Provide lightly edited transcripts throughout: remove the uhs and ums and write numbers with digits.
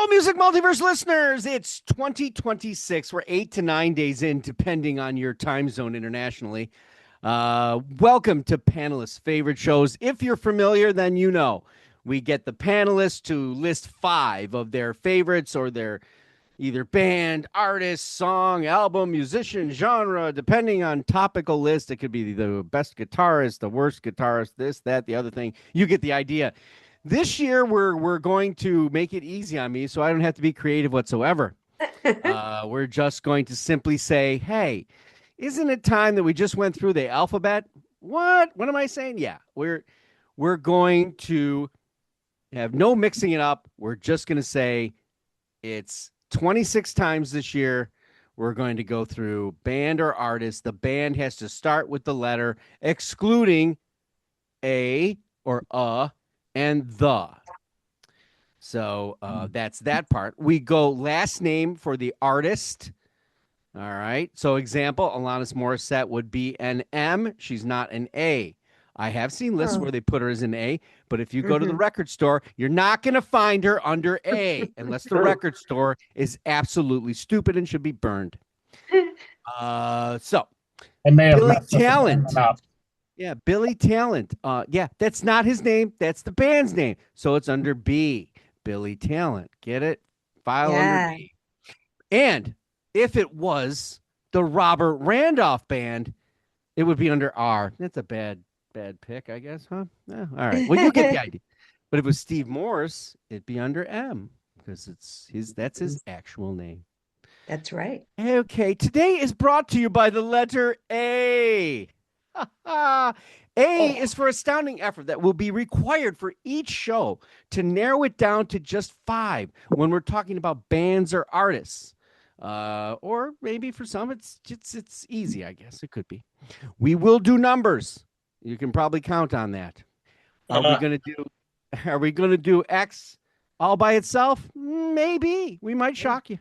Music Multiverse listeners, it's 2026. We're 8 to 9 days in, depending on your time zone internationally. Welcome to Panelists' favorite shows. If you're familiar, then you know. We get the panelists to list 5 of their favorites or their either band, artist, song, album, musician, genre, depending on topical list. It could be the best guitarist, the worst guitarist, this, that, the other thing. You get the idea. This year, we're going to make it easy on me, so I don't have to be creative whatsoever. We're just going to simply say, "Hey, isn't it time that we just went through the alphabet?" What? What am I saying? Yeah, we're going to have no mixing it up. We're just going to say it's 26 times this year. We're going to go through band or artist. The band has to start with the letter, excluding a or a and the. So that's that part. We go last name for the artist. All right. So example, Alanis Morissette would be an M. She's not an A. I have seen lists where they put her as an A, but if you go to the record store, you're not going to find her under A unless the record store is absolutely stupid and should be burned. So Billy Talent. Yeah, Billy Talent. Yeah, that's not his name. That's the band's name. So it's under B. Billy Talent. Get it? File under B. And if it was the Robert Randolph Band, it would be under R. That's a bad pick, I guess, huh? Yeah, all right. Well, you get the idea. But if it was Steve Morse, it'd be under M because that's his actual name. That's right. Okay, today is brought to you by the letter A. A is for astounding effort that will be required for each show to narrow it down to just 5 when we're talking about bands or artists. Or maybe for some it's easy, I guess. It could be. We will do numbers. You can probably count on that. Are we gonna do X all by itself? Maybe. We might shock you.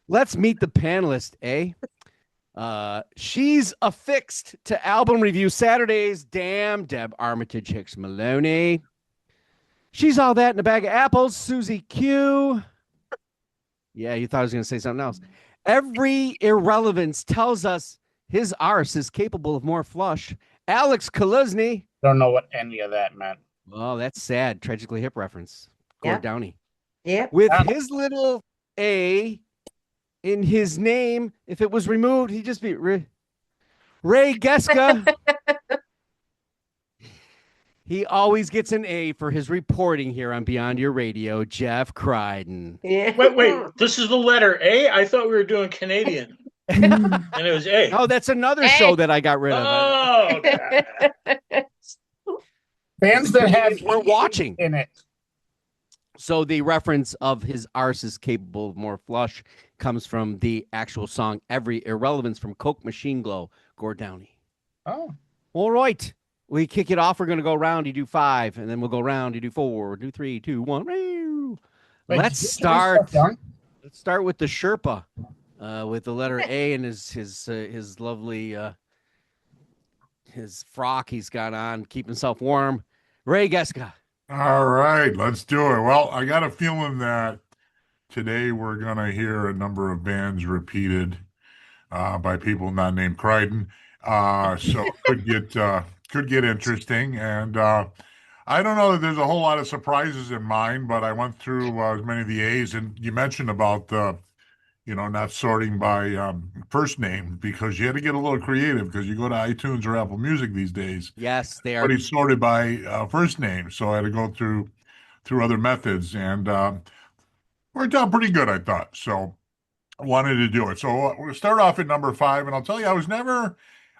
Let's meet the panelist, A. She's affixed to album review Saturdays. Damn, Deb Armitage Hicks Maloney. She's all that in a bag of apples. Susie Q. Yeah, you thought I was going to say something else. Every irrelevance tells us his arse is capable of more flush. Alex Kaluzny. Don't know what any of that meant. Oh, that's sad. Tragically Hip reference. Gord Downey. Yep. With his little A in his name, if it was removed, he'd just be Ray Geska. He always gets an A for his reporting here on Beyond Your Radio, Jeff Crichton. Yeah. Wait, this is the letter A? I thought we were doing Canadian. And it was A. Oh, that's another show that I got rid of. Oh, okay. Bands that have we're watching in it. So the reference of his arse is capable of more flush comes from the actual song Every Irrelevance from Coke Machine Glow, Gord Downey. Oh. All right. We kick it off. We're going to go round. You do 5, and then we'll go round. You do 4, do 3, 2, 1. Let's start. Let's start with the Sherpa, with the letter A and his lovely his frock he's got on, keep himself warm. Ray Geska. All right, let's do it. Well, I got a feeling that today we're going to hear a number of bands repeated by people not named Crichton. So it could get interesting. And I don't know that there's a whole lot of surprises in mine, but I went through as many of the A's. And you mentioned about not sorting by first name because you had to get a little creative because you go to iTunes or Apple Music these days. Yes, they are. But he's sorted by first name, so I had to go through other methods, and worked out pretty good, I thought. So I wanted to do it. So we'll start off at number 5, and I'll tell you, I was never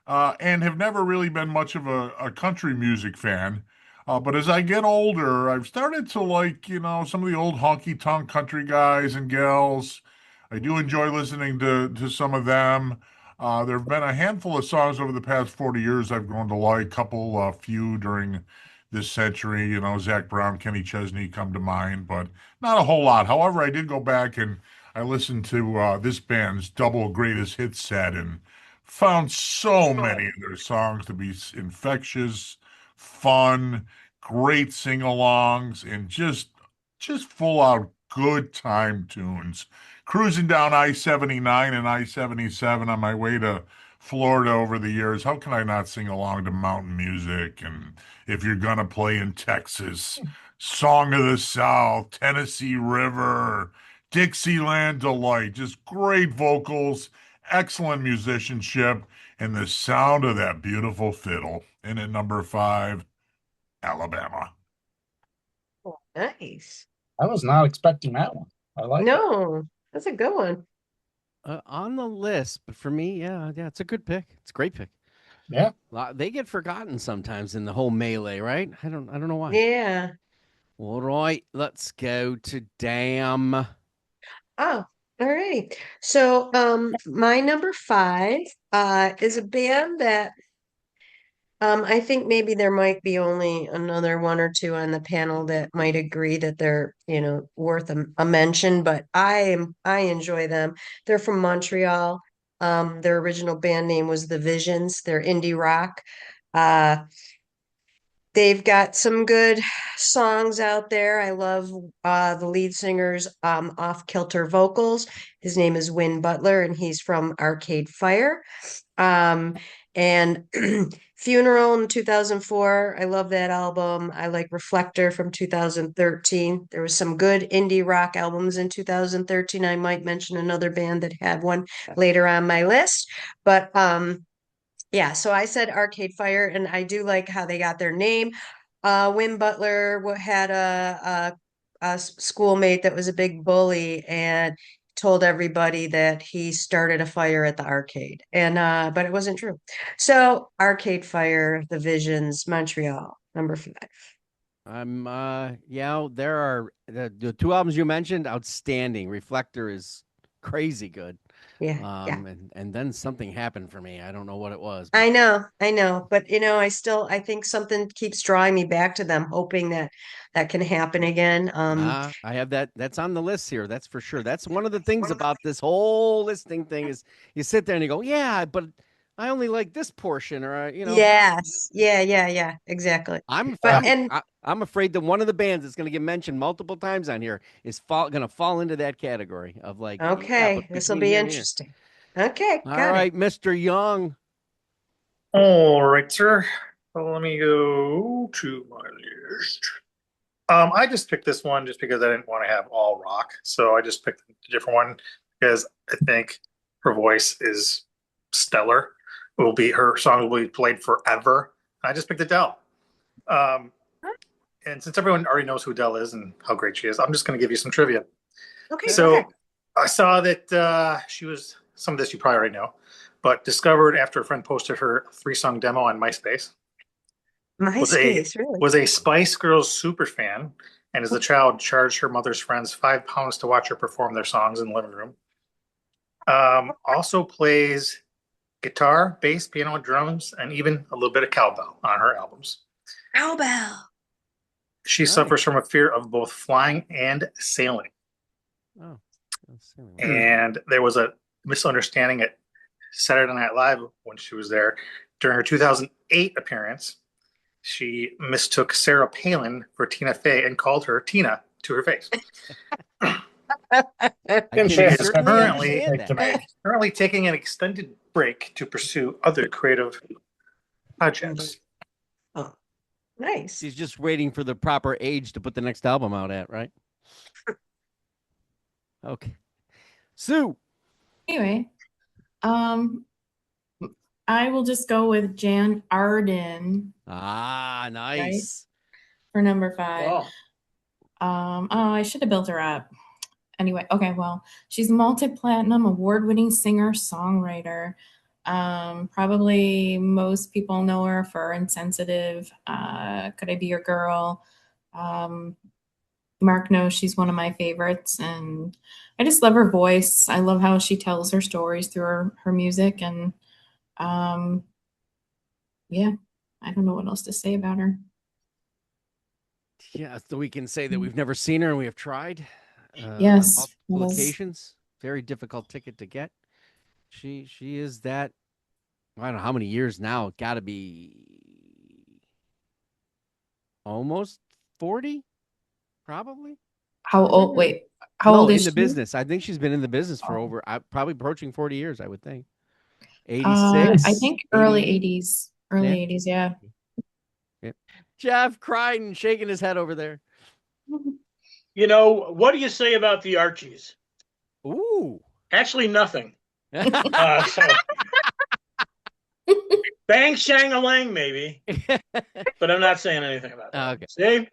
and have never really been much of a country music fan. But as I get older, I've started to like, some of the old honky-tonk country guys and gals. I do enjoy listening to some of them. There have been a handful of songs over the past 40 years I've grown to like, few during this century. Zach Brown, Kenny Chesney come to mind, but not a whole lot. However, I did go back and I listened to this band's double greatest hits set and found so many of their songs to be infectious, fun, great sing-alongs, and just just full out good time tunes. Cruising down I-79 and I-77 on my way to Florida over the years. How can I not sing along to mountain music? And if you're gonna play in Texas, Song of the South, Tennessee River, Dixieland Delight, just great vocals, excellent musicianship, and the sound of that beautiful fiddle. And at number 5, Alabama. Nice. I was not expecting that one. I like it. No, that's a good one. On the list, but for me, yeah, it's a good pick. It's a great pick. Yeah. They get forgotten sometimes in the whole melee, right? I don't know why. Yeah. All right, let's go to Damn. Oh, all right. So, my number 5, is a band that, I think maybe there might be only another one or two on the panel that might agree that they're, worth a mention, but I enjoy them. They're from Montreal. Their original band name was The Visions. They're indie rock. Uh, They've got some good songs out there. I love the lead singer's off-kilter vocals. His name is Win Butler, and he's from Arcade Fire. And Funeral in 2004. I love that album. I like Reflector from 2013. There was some good indie rock albums in 2013. I might mention another band that had one later on my list, but yeah, so I said Arcade Fire, and I do like how they got their name. Win Butler had a schoolmate that was a big bully and told everybody that he started a fire at the arcade, and but it wasn't true. So Arcade Fire, The Visions, Montreal, number 5. There are the two albums you mentioned, outstanding. Reflector is crazy good. Yeah, yeah. And then something happened for me. I don't know what it was. I know, but I think something keeps drawing me back to them, hoping that can happen again. I have that. That's on the list here. That's for sure. That's one of the things about this whole listing thing is you sit there and you go, yeah, but I only like this portion, or Yes, yeah, exactly. I'm But I'm afraid that one of the bands that's going to get mentioned multiple times on here is going to fall into that category of like, yeah, okay, but this will between be here and here. interesting. Okay, All got right, it. Mr. Young. All right, sir. Well, let me go to my list. I just picked this one just because I didn't want to have all rock, so I just picked a different one because I think her voice is stellar. Her song will be played forever. I just picked Adele. And since everyone already knows who Adele is and how great she is, I'm just going to give you some trivia. Okay, go So ahead. I saw that she was, some of this you probably already know, but discovered after a friend posted her 3-song demo on MySpace. MySpace, really? Was a Spice Girls super fan, and as a child charged her mother's friends £5 to watch her perform their songs in the living room. Also plays guitar, bass, piano, drums, and even a little bit of cowbell on her albums. Cowbell. She Nice. suffers from a fear of both flying and sailing. Oh, And there was a misunderstanding at Saturday Night Live when she was there. During her 2008 appearance, she mistook Sarah Palin for Tina Fey and called her Tina to her face. can She is certainly understand that. currently taking an extended break to pursue other creative projects. Oh, nice. She's just waiting for the proper age to put the next album out at, right? Okay. Sue. Anyway, I will just go with Jan Arden Ah, nice. for number 5. Oh, I should have built her up. Anyway, okay, well, she's a multi-platinum award-winning singer-songwriter. Probably most people know her for Insensitive, Could I Be Your Girl? Mark knows she's one of my favorites, and I just love her voice. I love how she tells her stories through her music, and yeah, I don't know what else to say about her. Yeah, so we can say that we've never seen her and we have tried. Yes, on multiple yes. occasions. Very difficult ticket to get. She is that. I don't know how many years now. Got to be almost 40, probably. How old? Wait, how No, old in is the she? business. I think she's been in the business for over, probably approaching 40 years, I would think. I 86, think early 88. 80s. Early Yeah. 80s, yeah. Yeah. Jeff crying and shaking his head over there. You know, what do you say about the Archies? Ooh. Actually, nothing. So bang shang-a-lang, maybe, but I'm not saying anything about that. Okay. See?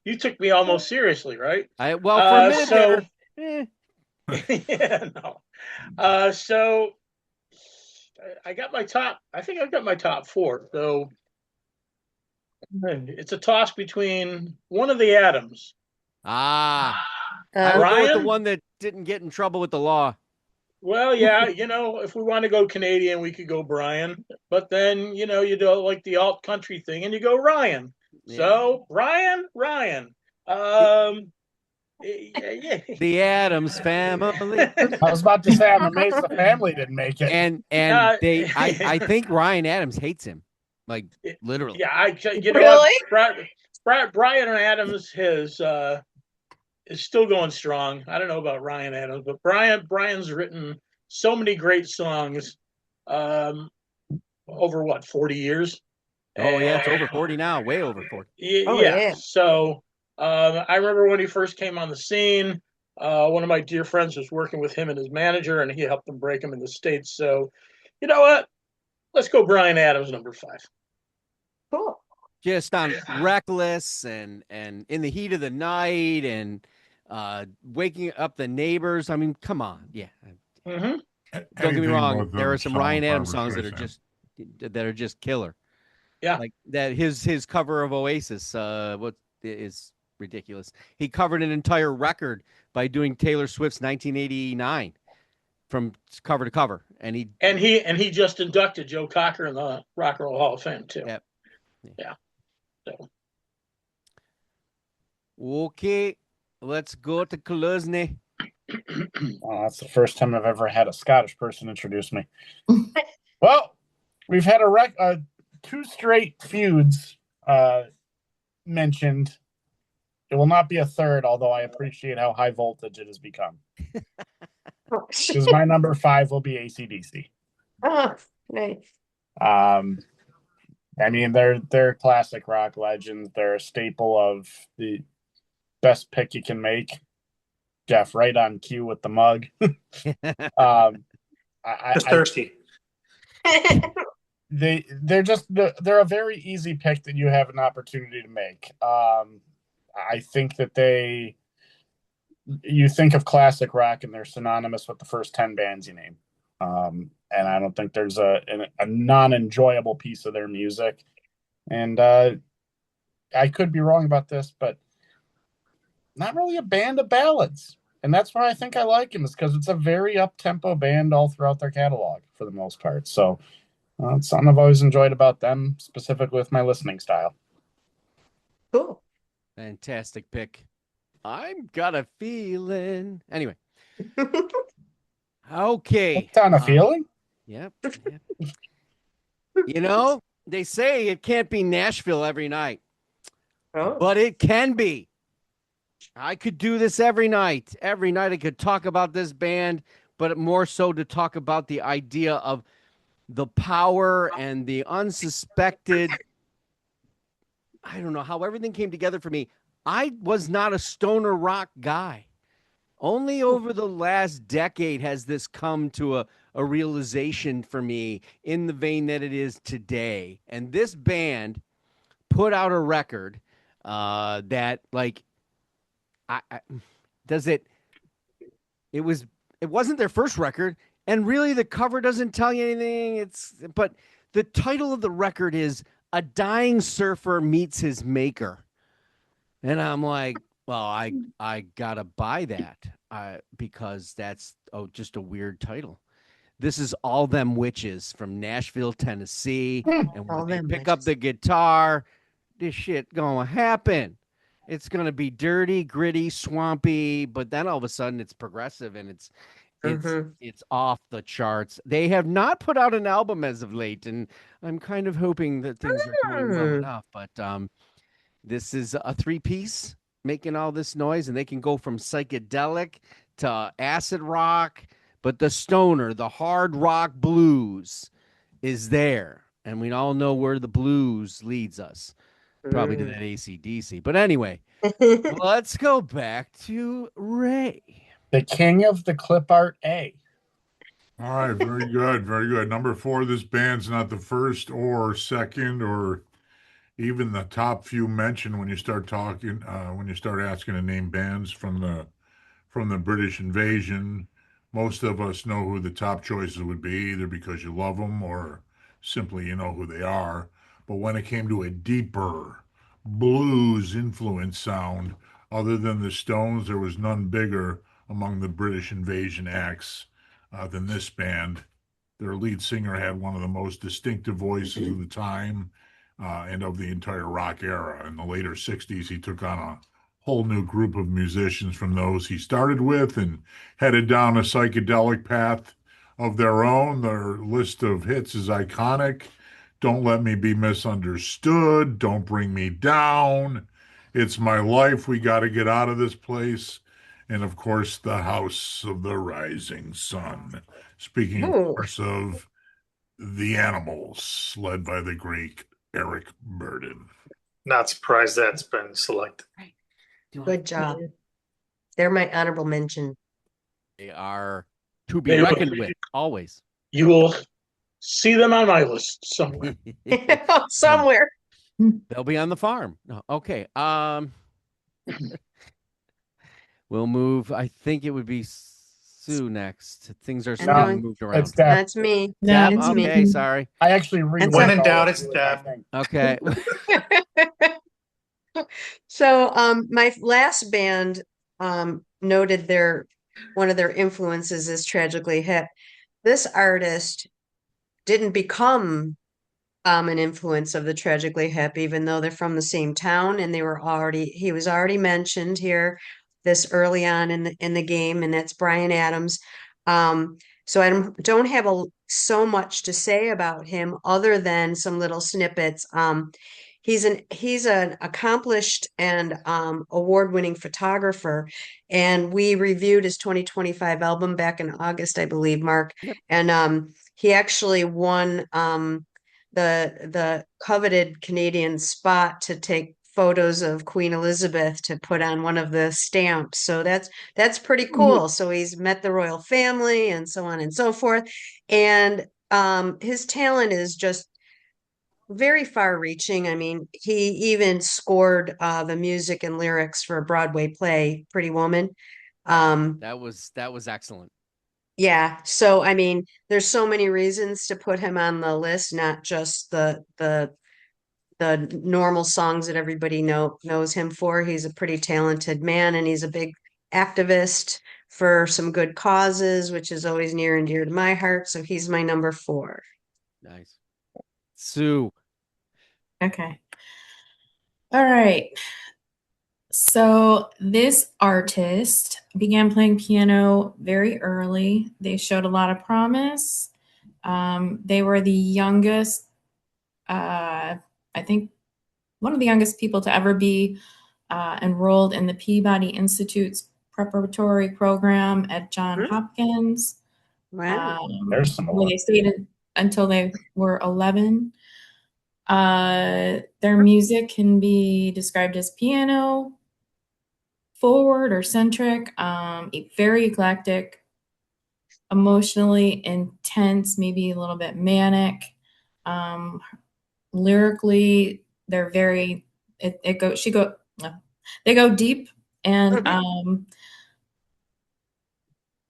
You took me almost seriously, right? Well, for a minute so there. yeah, no. So I got my top. I think I've got my top four. So it's a toss between one of the Adams. I would go with the Brian? one that didn't get in trouble with the law. Well, yeah, you know, if we want to go Canadian, we could go Brian. But then, you know, you do like the alt country thing and you go Ryan. Yeah. So Ryan. Yeah. The Adams Family. I was about to say, I'm amazed the family didn't make it. And I think Ryan Adams hates him. Like literally. Yeah, you know Really? what? Brian Adams is still going strong. I don't know about Ryan Adams, but Brian's written so many great songs over what, 40 years? Oh yeah, it's over 40 now, way over 40. Yeah. So I remember when he first came on the scene, one of my dear friends was working with him and his manager, and he helped them break him in the States. So, you know what? Let's go Brian Adams, number 5. Cool. Just on Reckless and In the Heat of the Night and waking up the neighbors. I mean, come on. Yeah. Mm-hmm. Don't get me Anything wrong. with There are the some song Ryan with Adams Barbra songs Streisand. that are just killer. Yeah. Like that his cover of Oasis, what is ridiculous. He covered an entire record by doing Taylor Swift's 1989 from cover to cover. And he just inducted Joe Cocker in the Rock and Roll Hall of Fame too. Yep. Yeah. So okay, let's go to Kuluzny. Oh, that's the first time I've ever had a Scottish person introduce me. Well, we've had two straight feuds mentioned. It will not be a third, although I appreciate how high voltage it has become. Because my number 5 will be ACDC. Oh, nice. I mean, they're classic rock legends. They're a staple of the best pick you can make. Jeff, right on cue with the mug. Just thirsty. They're a very easy pick that you have an opportunity to make. I think that you think of classic rock and they're synonymous with the first 10 bands you name. And I don't think there's a non-enjoyable piece of their music. And I could be wrong about this, but not really a band of ballads. And that's why I think I like him, is because it's a very up-tempo band all throughout their catalog for the most part. So it's something I've always enjoyed about them, specifically with my listening style. Cool. Fantastic pick. I've got a feeling. Anyway. Okay. What's on a feeling? Yep. You know, they say it can't be Nashville every night, but it can be. I could do this every night. Every night I could talk about this band, but more so to talk about the idea of the power and the unsuspected. I don't know how everything came together for me. I was not a stoner rock guy. Only over the last decade has this come to a realization for me in the vein that it is today. And this band put out a record that, like, it wasn't their first record, and really the cover doesn't tell you anything. But the title of the record is A Dying Surfer Meets His Maker. And I'm like, well, I gotta buy that because that's just a weird title. This is All Them Witches from Nashville, Tennessee. And when they pick up the guitar, this shit gonna happen. It's gonna be dirty, gritty, swampy, but then all of a sudden it's progressive and it's off the charts. They have not put out an album as of late, and I'm kind of hoping that things are going well enough. But this is a 3-piece making all this noise, and they can go from psychedelic to acid rock, but the stoner, the hard rock blues is there. And we all know where the blues leads us, probably to that ACDC. But anyway, let's go back to Ray. The king of the clip art A. All right, very good, very good. Number 4, this band's not the first or second or even the top few mentioned when you start talking, when you start asking to name bands from the British invasion. Most of us know who the top choices would be, either because you love them or simply you know who they are. But when it came to a deeper blues influence sound, other than the Stones, there was none bigger among the British invasion acts than this band. Their lead singer had one of the most distinctive voices of the time and of the entire rock era. In the later 60s, he took on a whole new group of musicians from those he started with and headed down a psychedelic path of their own. Their list of hits is iconic. Don't Let Me Be Misunderstood. Don't Bring Me Down. It's My Life. We got to get out of this place. And of course, The House of the Rising Sun. Speaking, of course, of the Animals, led by the Greek Eric Burdon. Not surprised that's been selected. Good job. They're my honorable mention. They are to be reckoned with, always. You will see them on my list somewhere. Somewhere. They'll be on the farm. Okay. We'll move. I think it would be Sue next. Things are still being moved around. It's Deb. That's me. Yeah, It's me. Okay, sorry. I actually read. When in doubt, it's Deb. Okay. So my last band noted one of their influences is Tragically Hip. This artist didn't become an influence of the Tragically Hip, even though they're from the same town and he was already mentioned here this early on in the game, and that's Bryan Adams. So I don't have so much to say about him other than some little snippets. He's an accomplished and award-winning photographer, and we reviewed his 2025 album back in August, I believe, Mark. Yep. And he actually won the coveted Canadian spot to take photos of Queen Elizabeth to put on one of the stamps. So that's pretty cool. So he's met the royal family and so on and so forth. And his talent is just very far reaching. I mean, he even scored the music and lyrics for a Broadway play, Pretty Woman. That was excellent. Yeah. So, I mean, there's so many reasons to put him on the list, not just the normal songs that everybody knows him for. He's a pretty talented man, and he's a big activist for some good causes, which is always near and dear to my heart. So he's my number 4. Nice. Sue. Okay. All right. So this artist began playing piano very early. They showed a lot of promise. They were the youngest, I think, one of the youngest people to ever be enrolled in the Peabody Institute's preparatory program at Johns Hopkins. Wow. There's some where they stayed until they were 11. Their music can be described as piano, forward or centric, very eclectic, emotionally intense, maybe a little bit manic. Lyrically, they're very they go deep and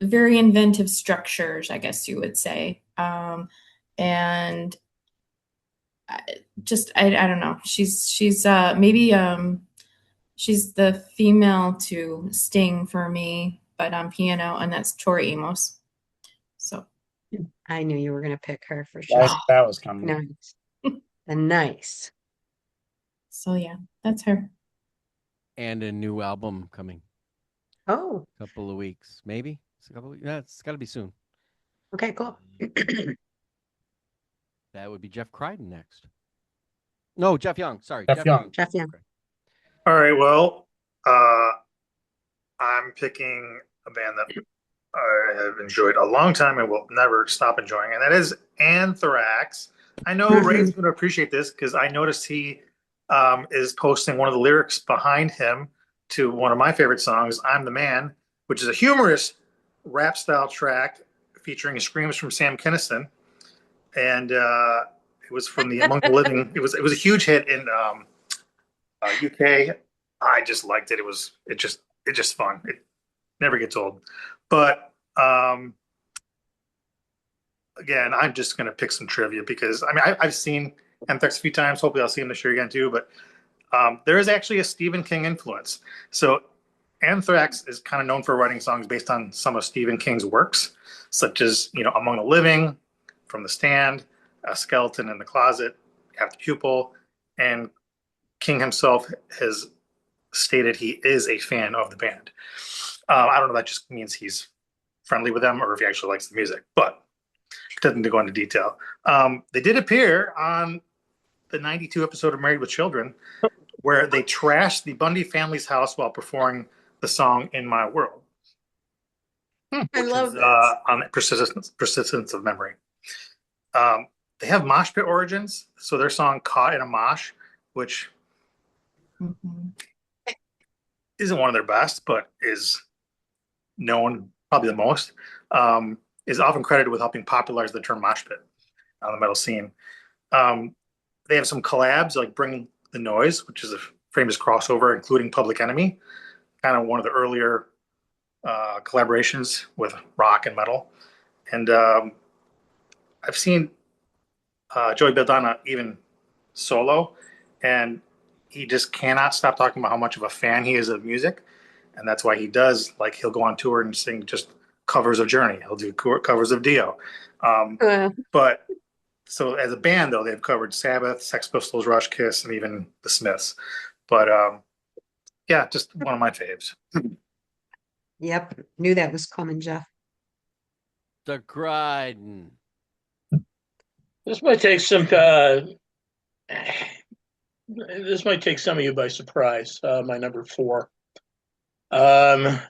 very inventive structures, I guess you would say. And I don't know. She's maybe she's the female to Sting for me, but on piano, and that's Tori Amos. So I knew you were going to pick her for sure. That was coming. Nice. Nice. So yeah, that's her. And a new album coming. Oh. A couple of weeks, maybe. It's a couple of weeks. Yeah, it's got to be soon. Okay, cool. That would be Jeff Crichton next. No, Jeff Young. Sorry, Jeff Young. Jeff Young. All right, well, Uh, I'm picking a band that I have enjoyed a long time and will never stop enjoying, and that is Anthrax. I know Ray's going to appreciate this because I noticed he is posting one of the lyrics behind him to one of my favorite songs, I'm the Man, which is a humorous rap style track featuring screams from Sam Kinison. And it was from the Among the Living. It was a huge hit in UK. I just liked it. It just fun. It never gets old. But again, I'm just gonna pick some trivia because I mean I've seen Anthrax a few times. Hopefully, I'll see him this year again too. But there is actually a Stephen King influence. So Anthrax is kind of known for writing songs based on some of Stephen King's works, such as Among the Living, From the Stand, A Skeleton in the Closet, Half the Pupil, and King himself has stated he is a fan of the band. I don't know if that just means he's friendly with them or if he actually likes the music, but doesn't go into detail. They did appear on the 92 episode of Married with Children, where they trashed the Bundy family's house while performing the song "In My World." I love this. On persistence of memory. They have mosh pit origins, so their song "Caught in a Mosh," which isn't one of their best, but is known probably the most, is often credited with helping popularize the term mosh pit on the metal scene. They have some collabs like Bring the Noise, which is a famous crossover, including Public Enemy, kind of one of the earlier collaborations with rock and metal. And I've seen Joey Belladonna even solo, and he just cannot stop talking about how much of a fan he is of music. And that's why he does, like, he'll go on tour and sing just covers of Journey. He'll do covers of Dio. But so as a band, though, they've covered Sabbath, Sex Pistols, Rush, Kiss, and even the Smiths. But yeah, just one of my faves. Yep, knew that was coming, Jeff. The Griden. This might take some. This might take some of you by surprise. My number 4. I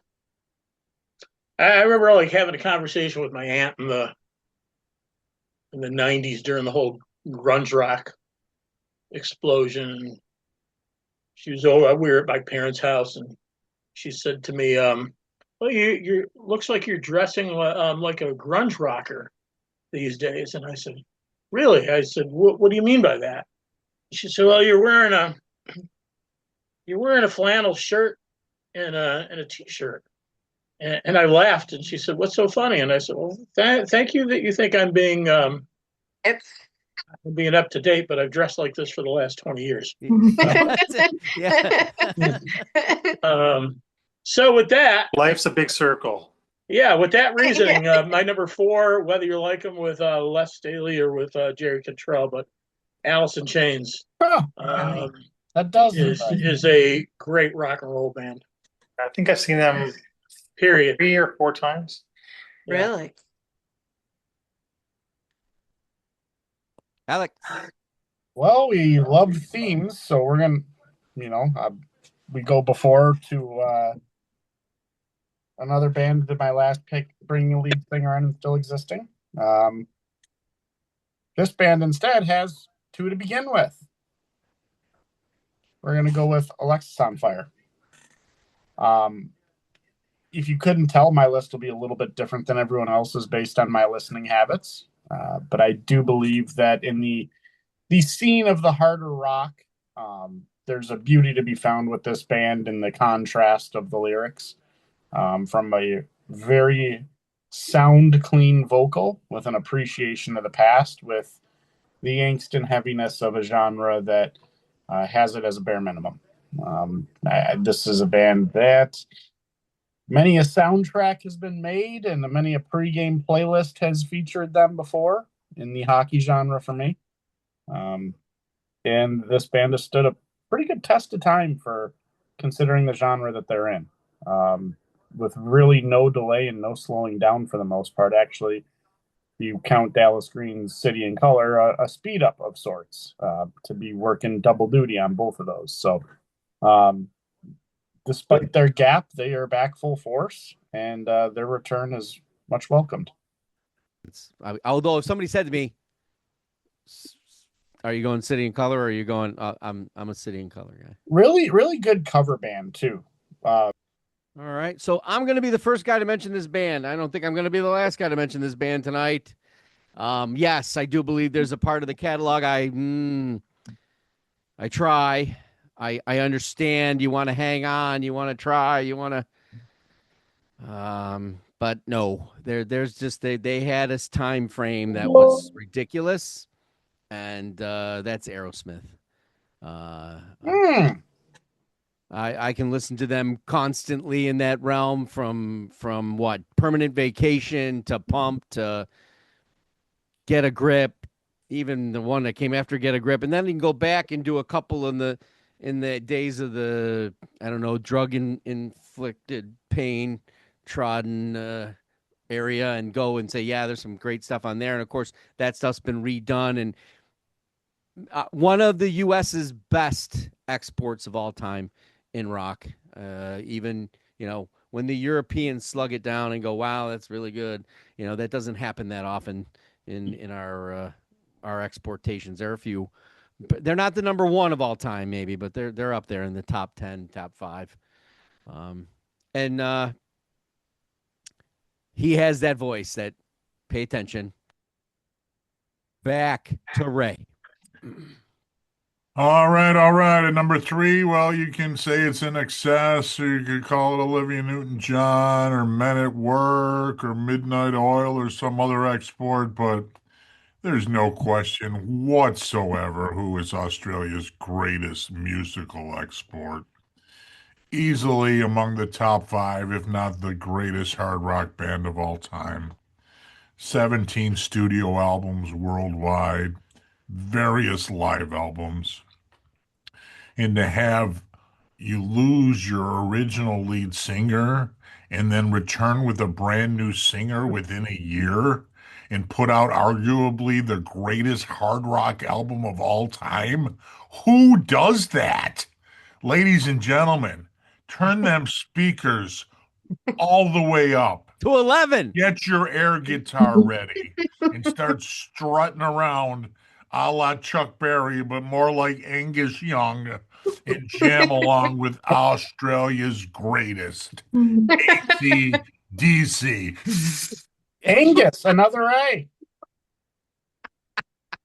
remember like having a conversation with my aunt in the '90s during the whole grunge rock explosion. She was over. We were at my parents' house, and she said to me, "Well, you looks like you're dressing like a grunge rocker these days." And I said, "Really?" I said, "What do you mean by that?" She said, "Well, you're wearing a flannel shirt and a t-shirt." And I laughed, and she said, "What's so funny?" And I said, "Well, thank you that you think I'm being up to date, but I've dressed like this for the last 20 years." Yeah. So with that, Life's a big circle. yeah, with that reasoning, my number 4, whether you like them with Les Staley or with Jerry Cantrell, but Alice in Chains That does is a great rock and roll band. I think I've seen them Period. 3 or 4 times. Really? Alex. Well, we love themes, so we're gonna, we go before to another band that my last pick, bringing a lead singer on and still existing. This band instead has 2 to begin with. We're gonna go with Alexis on Fire. If you couldn't tell, my list will be a little bit different than everyone else's based on my listening habits. But I do believe that in the scene of the harder rock, there's a beauty to be found with this band and the contrast of the lyrics, from a very sound clean vocal with an appreciation of the past, with the angst and heaviness of a genre that has it as a bare minimum. This is a band that many a soundtrack has been made, and many a pregame playlist has featured them before in the hockey genre for me. And this band has stood a pretty good test of time for considering the genre that they're in, with really no delay and no slowing down for the most part. Actually, if you count Dallas Green's City and Color, a speed up of sorts, to be working double duty on both of those. So Despite their gap, they are back full force, and their return is much welcomed. Although if somebody said to me, "Are you going City and Color?" or are you going? I'm a City and Color guy. Really, really good cover band too. All right, so I'm going to be the first guy to mention this band. I don't think I'm going to be the last guy to mention this band tonight. Yes, I do believe there's a part of the catalog I try. I understand you want to hang on, you want to try, you want to but no, there's just they had this time frame that was ridiculous, and that's Aerosmith. I can listen to them constantly in that realm from what Permanent Vacation to Pump to Get a Grip, even the one that came after Get a Grip, and then you can go back and do a couple in the days of the drug inflicted pain trodden area, and go and say, yeah, there's some great stuff on there, and of course that stuff's been redone, and one of the U.S.'s best exports of all time in rock. Even when the Europeans slug it down and go, wow, that's really good. That doesn't happen that often in our exportations. There are a few, but they're not the number one of all time, maybe, but they're up there in the top 10, top 5. And he has that voice that, pay attention. Back to Ray. All right. At number 3, well, you can say it's In Excess, or you could call it Olivia Newton-John, or Men at Work, or Midnight Oil, or some other export, but there's no question whatsoever who is Australia's greatest musical export. Easily among the top 5, if not the greatest hard rock band of all time. 17 studio albums worldwide, various live albums. And to have you lose your original lead singer and then return with a brand new singer within a year and put out arguably the greatest hard rock album of all time? Who does that? Ladies and gentlemen, turn them speakers all the way up to 11. Get your air guitar ready and start strutting around a la Chuck Berry, but more like Angus Young, and jam along with Australia's greatest ACDC. Angus, another A.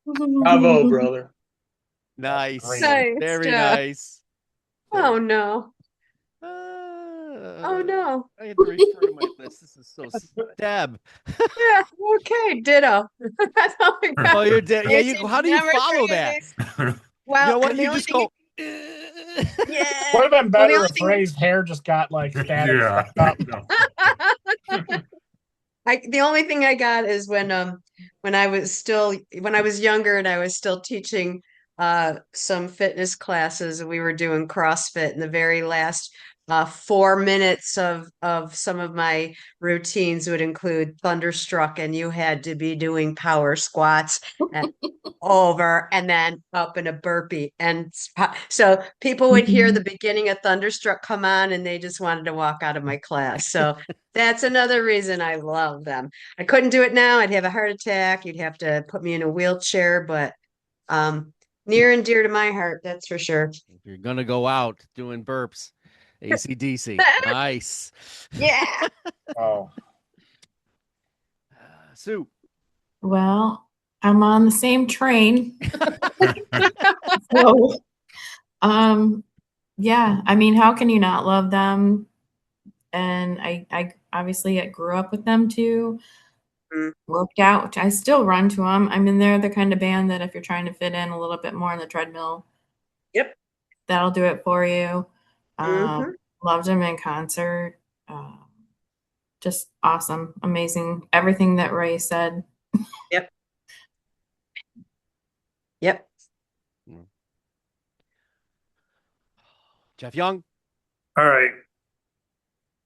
Bravo, brother. Nice. Nice, Very yeah. nice. Oh no. Oh no. I had to refer to my list. This is so Deb. Yeah, okay, ditto. That's all I got. Oh, you're dead. Yeah, how do you Never follow forget that? it. Well, You know what? and the You only just thing- go. Yeah. Would have been Well, the better only if thing- Ray's hair just got like static. Yeah. The only thing I got is when I was younger and I was still teaching some fitness classes, and we were doing CrossFit, and the very last 4 minutes of some of my routines would include Thunderstruck, and you had to be doing power squats and over and then up in a burpee. And so people would hear the beginning of Thunderstruck come on and they just wanted to walk out of my class. So that's another reason I love them. I couldn't do it now. I'd have a heart attack. You'd have to put me in a wheelchair, but near and dear to my heart, that's for sure. If you're going to go out doing burps, ACDC. Nice. Yeah. Oh, Sue. Well, I'm on the same train. So, yeah, I mean, how can you not love them? And I obviously I grew up with them too. Worked out. I still run to them. I mean, they're the kind of band that if you're trying to fit in a little bit more on the treadmill, Yep. that'll do it for you. Mhm. Loved them in concert. Just awesome, amazing. Everything that Ray said. Yep. Yep. Jeff Young. All right.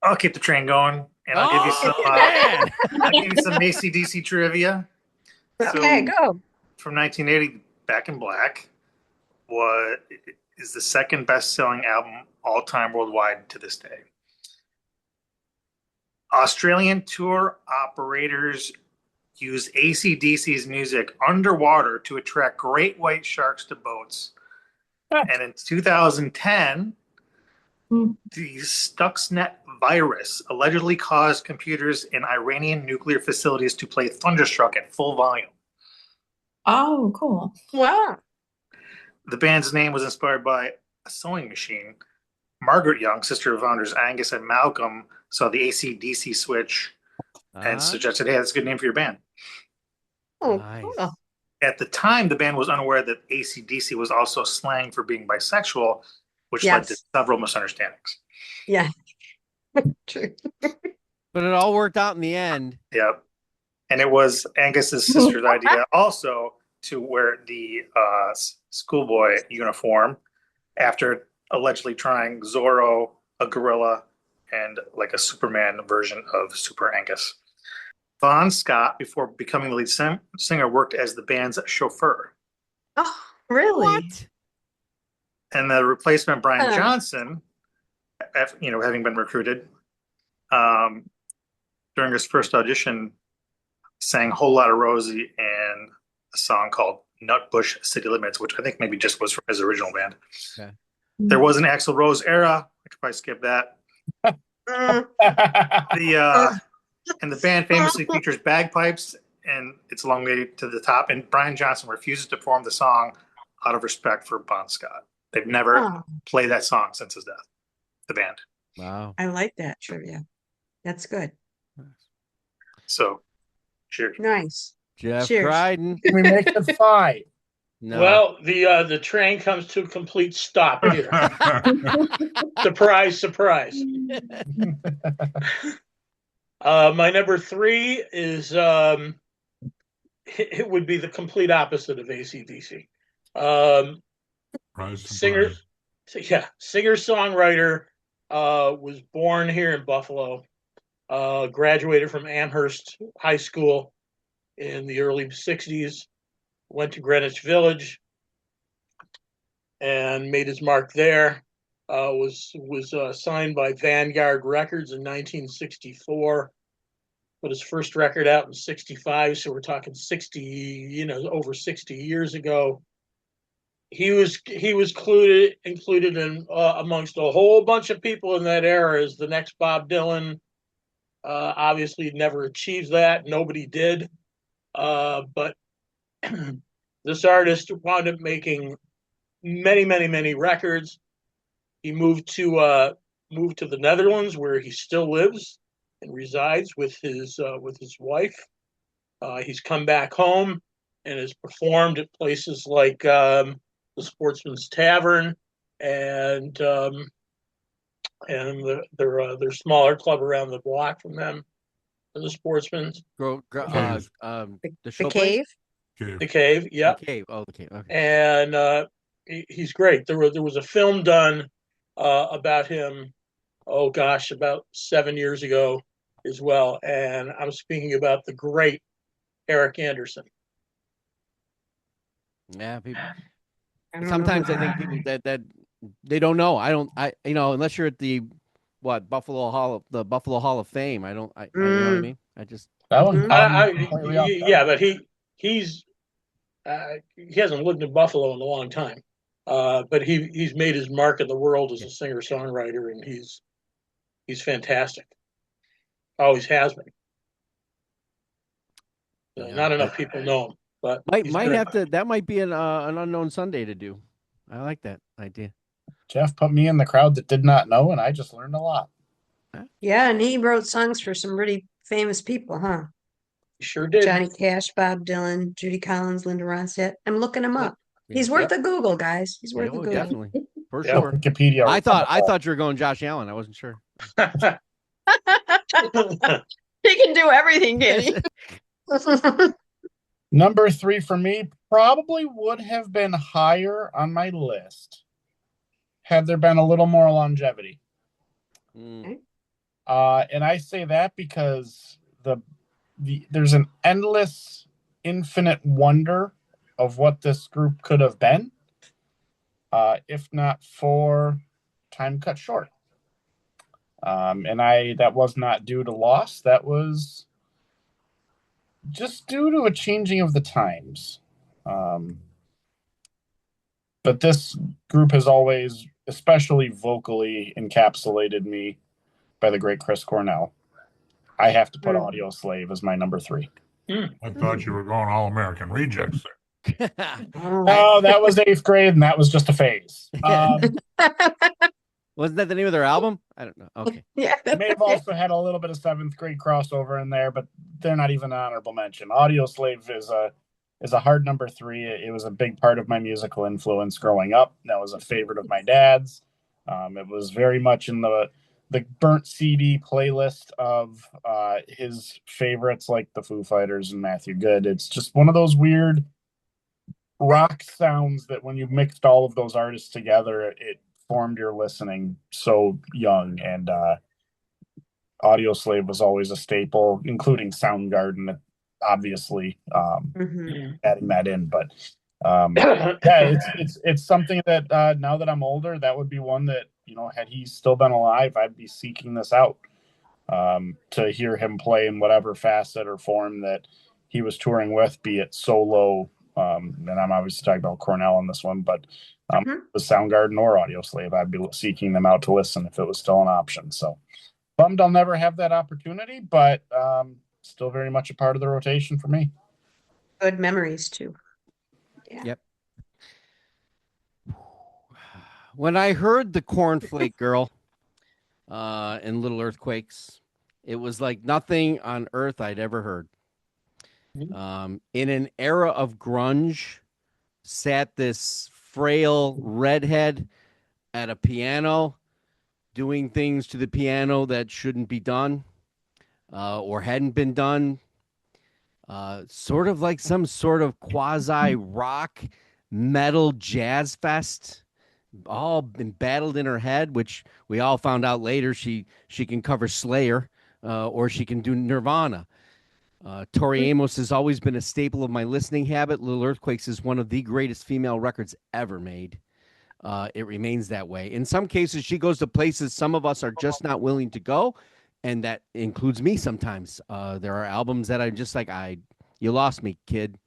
I'll keep the train going, and I'll give you some. man. I'll give you some ACDC trivia. Okay, go. From 1980, Back in Black. What is the second best-selling album all-time worldwide to this day. Australian tour operators use ACDC's music underwater to attract great white sharks to boats. And in 2010, the Stuxnet virus allegedly caused computers in Iranian nuclear facilities to play Thunderstruck at full volume. Oh, cool. Wow. The band's name was inspired by a sewing machine. Margaret Young, sister of founders Angus and Malcolm, saw the AC/DC switch and suggested, hey, that's a good name for your band. Oh, Nice. cool. At the time, the band was unaware that AC/DC was also slang for being bisexual, which led to several misunderstandings. Yeah. True. But it all worked out in the end. Yep. And it was Angus's sister's idea also to wear the schoolboy uniform after allegedly trying Zorro, a gorilla, and like a Superman version of Super Angus. Bon Scott, before becoming the lead singer, worked as the band's chauffeur. Oh, really? What? And the replacement, Brian Johnson, having been recruited, during his first audition, sang Whole Lotta Rosie and a song called Nutbush City Limits, which I think maybe just was from his original band. Okay. There was an Axl Rose era. I could probably skip that. And the band famously features bagpipes, and it's a long way to the top. And Brian Johnson refuses to perform the song out of respect for Bon Scott. They've never played that song since his death, the band. Wow. I like that trivia. That's good. So, cheers. Nice. Jeff Cheers. Dryden. Can we make it 5? No. Well, the train comes to a complete stop here. Surprise, surprise. My number 3 is it would be the complete opposite of ACDC. Singer-songwriter, was born here in Buffalo, graduated from Amherst High School in the early 60s, went to Greenwich Village and made his mark there. Was signed by Vanguard Records in 1964. Put his first record out in 65, so we're talking 60, over 60 years ago. He was included in amongst a whole bunch of people in that era as the next Bob Dylan. Obviously, never achieved that. Nobody did. But this artist wound up making many, many, many records. He moved to the Netherlands, where he still lives and resides with his wife. He's come back home and has performed at places like the Sportsman's Tavern and their smaller club around the block from them, the Sportsman's. The Cave. Cave. The Cave, yeah. The Cave. Oh, the Cave. Okay. And he's great. There was a film done about him. Oh gosh, about 7 years ago as well. And I'm speaking about the great Eric Anderson. Yeah, people. Sometimes I think people that they don't know. Unless you're at the Buffalo Hall of Fame. You know what I mean? I just that one. But he hasn't lived in Buffalo in a long time. But he's made his mark in the world as a singer-songwriter, and he's fantastic. Always has been. Not enough people know him, but might have to. That might be an unknown Sunday to do. I like that idea. Jeff put me in the crowd that did not know, and I just learned a lot. Yeah, and he wrote songs for some really famous people, huh? He sure did. Johnny Cash, Bob Dylan, Judy Collins, Linda Ronstadt. I'm looking him up. He's worth a Google, guys. He's worth a Google. Definitely. For sure. Wikipedia. I thought you were going Josh Allen. I wasn't sure. He can do everything, can he? Number 3 for me probably would have been higher on my list had there been a little more longevity. And I say that because there's an endless, infinite wonder of what this group could have been. if not for Time Cut Short. And that was not due to loss. That was just due to a changing of the times. But this group has always, especially vocally, encapsulated me by the great Chris Cornell. I have to put Audio Slave as my number 3. I thought you were going All American Rejects there. No, that was 8th grade, and that was just a phase. Wasn't that the name of their album? I don't know. Okay. Yeah. May have also had a little bit of 7th grade crossover in there, but they're not even an honorable mention. Audio Slave is a hard number 3. It was a big part of my musical influence growing up. That was a favorite of my dad's. It was very much in the burnt CD playlist of his favorites, like the Foo Fighters and Matthew Good. It's just one of those weird rock sounds that when you mixed all of those artists together, it formed your listening so young. And Audio Slave was always a staple, including Soundgarden, obviously, adding that in. But yeah, it's something that now that I'm older, that would be one that, had he still been alive, I'd be seeking this out, to hear him play in whatever facet or form that he was touring with, be it solo. And I'm obviously talking about Cornell on this one, but the Soundgarden or Audio Slave, I'd be seeking them out to listen if it was still an option. So bummed I'll never have that opportunity, but still very much a part of the rotation for me. Good memories too. Yeah. Yep. When I heard the Cornflake Girl in Little Earthquakes, it was like nothing on earth I'd ever heard. In an era of grunge, sat this frail redhead at a piano doing things to the piano that shouldn't be done or hadn't been done. Sort of like some sort of quasi rock metal jazz fest, all been battled in her head, which we all found out later she can cover Slayer or she can do Nirvana. Tori Amos has always been a staple of my listening habit. Little Earthquakes is one of the greatest female records ever made. It remains that way. In some cases, she goes to places some of us are just not willing to go, and that includes me sometimes. There are albums that I'm just like, you lost me, kid.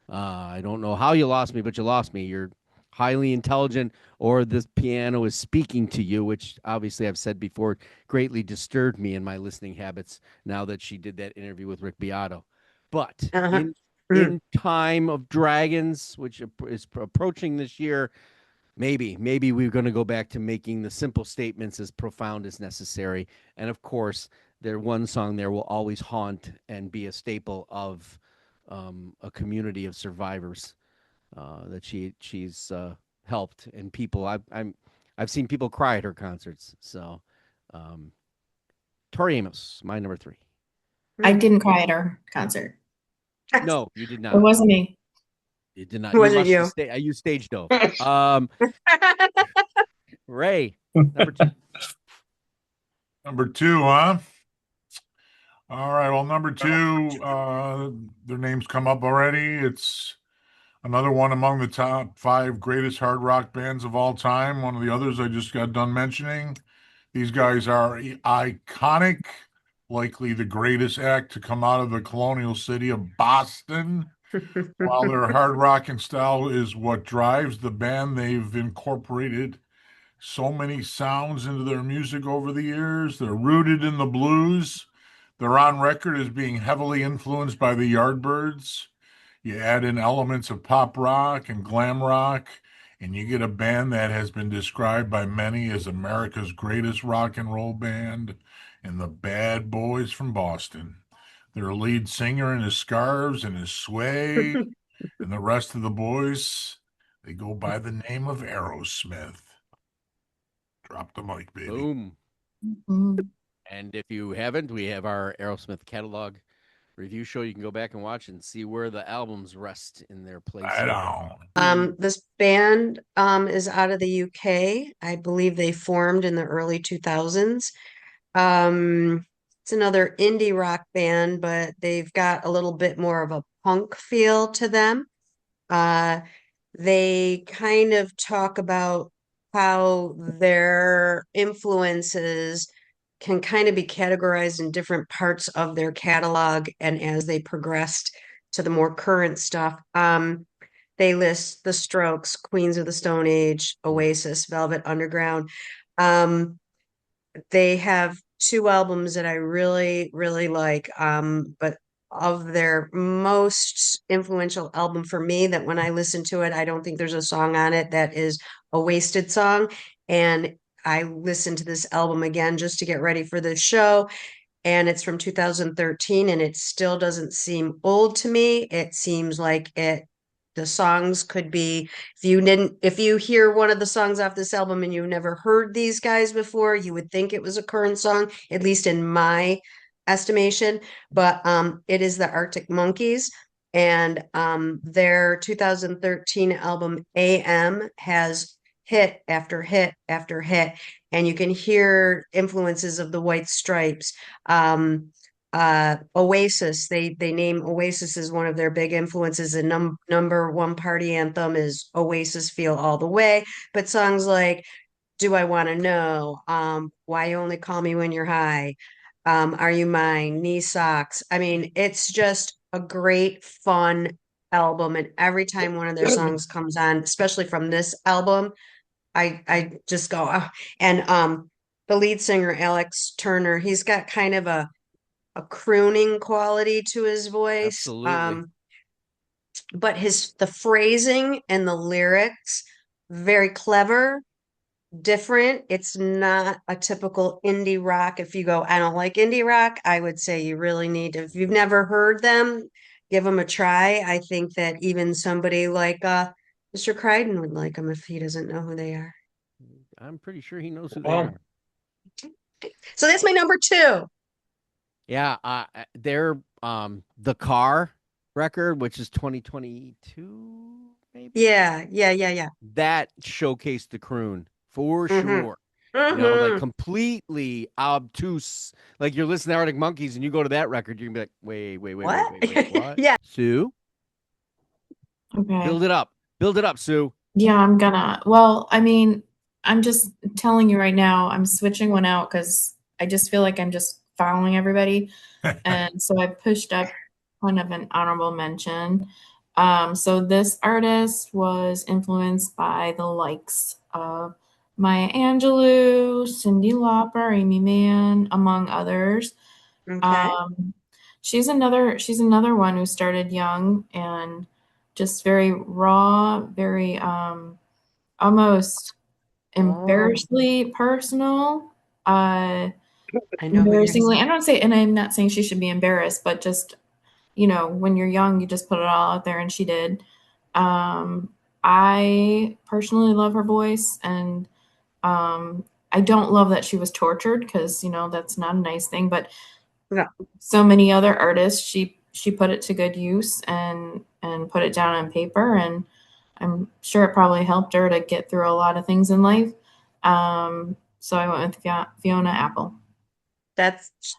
I don't know how you lost me, but you lost me. You're highly intelligent, or this piano is speaking to you, which obviously I've said before, greatly disturbed me in my listening habits now that she did that interview with Rick Beato. But in Time of Dragons, which is approaching this year, maybe we're going to go back to making the simple statements as profound as necessary. And of course, their one song there will always haunt and be a staple of a community of survivors that she's helped, and people I've seen people cry at her concerts. So Tori Amos, my number 3. I didn't cry at her concert. No, you did not. It wasn't me. You did not. It wasn't you. You stage dove. Ray, number 2. Number 2, huh? All right. Well, number 2, their names come up already. It's another one among the top 5 greatest hard rock bands of all time. One of the others I just got done mentioning. These guys are iconic, likely the greatest act to come out of the colonial city of Boston. While their hard rocking style is what drives the band, they've incorporated so many sounds into their music over the years. They're rooted in the blues. They're on record as being heavily influenced by the Yardbirds. You add in elements of pop rock and glam rock, and you get a band that has been described by many as America's greatest rock and roll band, and the Bad Boys from Boston. Their lead singer in his scarves and his sway, and the rest of the boys, they go by the name of Aerosmith. Drop the mic, baby. Boom. Mm-hmm. And if you haven't, we have our Aerosmith catalog review show you can go back and watch and see where the albums rest in their place. Right on. This band is out of the UK. I believe they formed in the early 2000s. It's another indie rock band, but they've got a little bit more of a punk feel to them. they kind of talk about how their influences can kind of be categorized in different parts of their catalog, and as they progressed to the more current stuff, they list The Strokes, Queens of the Stone Age, Oasis, Velvet Underground. They have two albums that I really, really like. But of their most influential album for me, that when I listen to it, I don't think there's a song on it that is a wasted song. And I listened to this album again just to get ready for this show, and it's from 2013, and it still doesn't seem old to me. It seems like the songs could be, if you hear one of the songs off this album and you've never heard these guys before, you would think it was a current song, at least in my estimation. But it is the Arctic Monkeys, and their 2013 album AM has hit after hit after hit, and you can hear influences of the White Stripes. Oasis, they name Oasis as one of their big influences. The number one party anthem is Oasis Feel All the Way, but songs like Do I Want to Know, Why You Only Call Me When You're High, Are You Mine, Knee Socks. I mean, it's just a great, fun album, and every time one of their songs comes on, especially from this album, I just go, "Oh." And the lead singer, Alex Turner, he's got kind of a crooning quality to his voice. Absolutely. But the phrasing and the lyrics, very clever, different. It's not a typical indie rock. If you go, I don't like indie rock, I would say you really need to, if you've never heard them, give them a try. I think that even somebody like Mr. Crichton would like them if he doesn't know who they are. I'm pretty sure he knows who they Wow. are. So that's my number two. Yeah, they're the Car record, which is 2022, maybe. Yeah. That showcased the croon for Mhm. sure. You know, like Mhm. completely obtuse. Like you're listening to Arctic Monkeys and you go to that record, you're gonna be like, wait, What? what? Yeah. Sue, Okay. build it up, Sue. Yeah, I'm gonna. Well, I mean, I'm just telling you right now, I'm switching one out because I just feel like I'm just following everybody. And so I pushed up kind of an honorable mention. So this artist was influenced by the likes of Maya Angelou, Cyndi Lauper, Amy Mann, among others. Okay. She's another one who started young and just very raw, very almost embarrassingly personal. I know who you're Embarrassingly, I don't say, and I'm not saying she should be embarrassed, but just, when you're young, you just put it all out there, and she did. I personally love her voice, and I don't love that she was tortured because, that's not a nice thing, but Yeah. so many other artists, she put it to good use and put it down on paper, and I'm sure it probably helped her to get through a lot of things in life. So I went with Fiona Apple.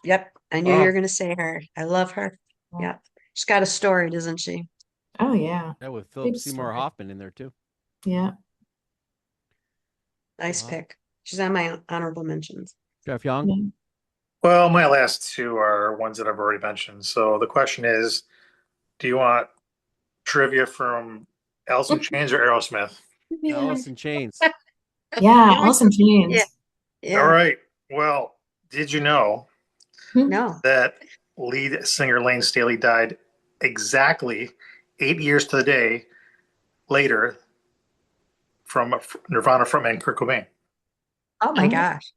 Yep. I knew you were going to say her. I love her. Yeah. She's got a story, doesn't she? Oh yeah. Yeah, with Philip Big Seymour story. Hoffman in there too. Yeah. Nice Wow. pick. She's on my honorable mentions. Jeff Young. Yeah. Well, my last two are ones that I've already mentioned. So the question is, do you want trivia from Alice in Chains or Aerosmith? Alice in Chains. Yeah, Alice in Chains. Yeah. All Yeah. right. Well, did you know No. that lead singer Lane Staley died exactly 8 years to the day later from Nirvana frontman Kurt Cobain? Oh my Oh. gosh.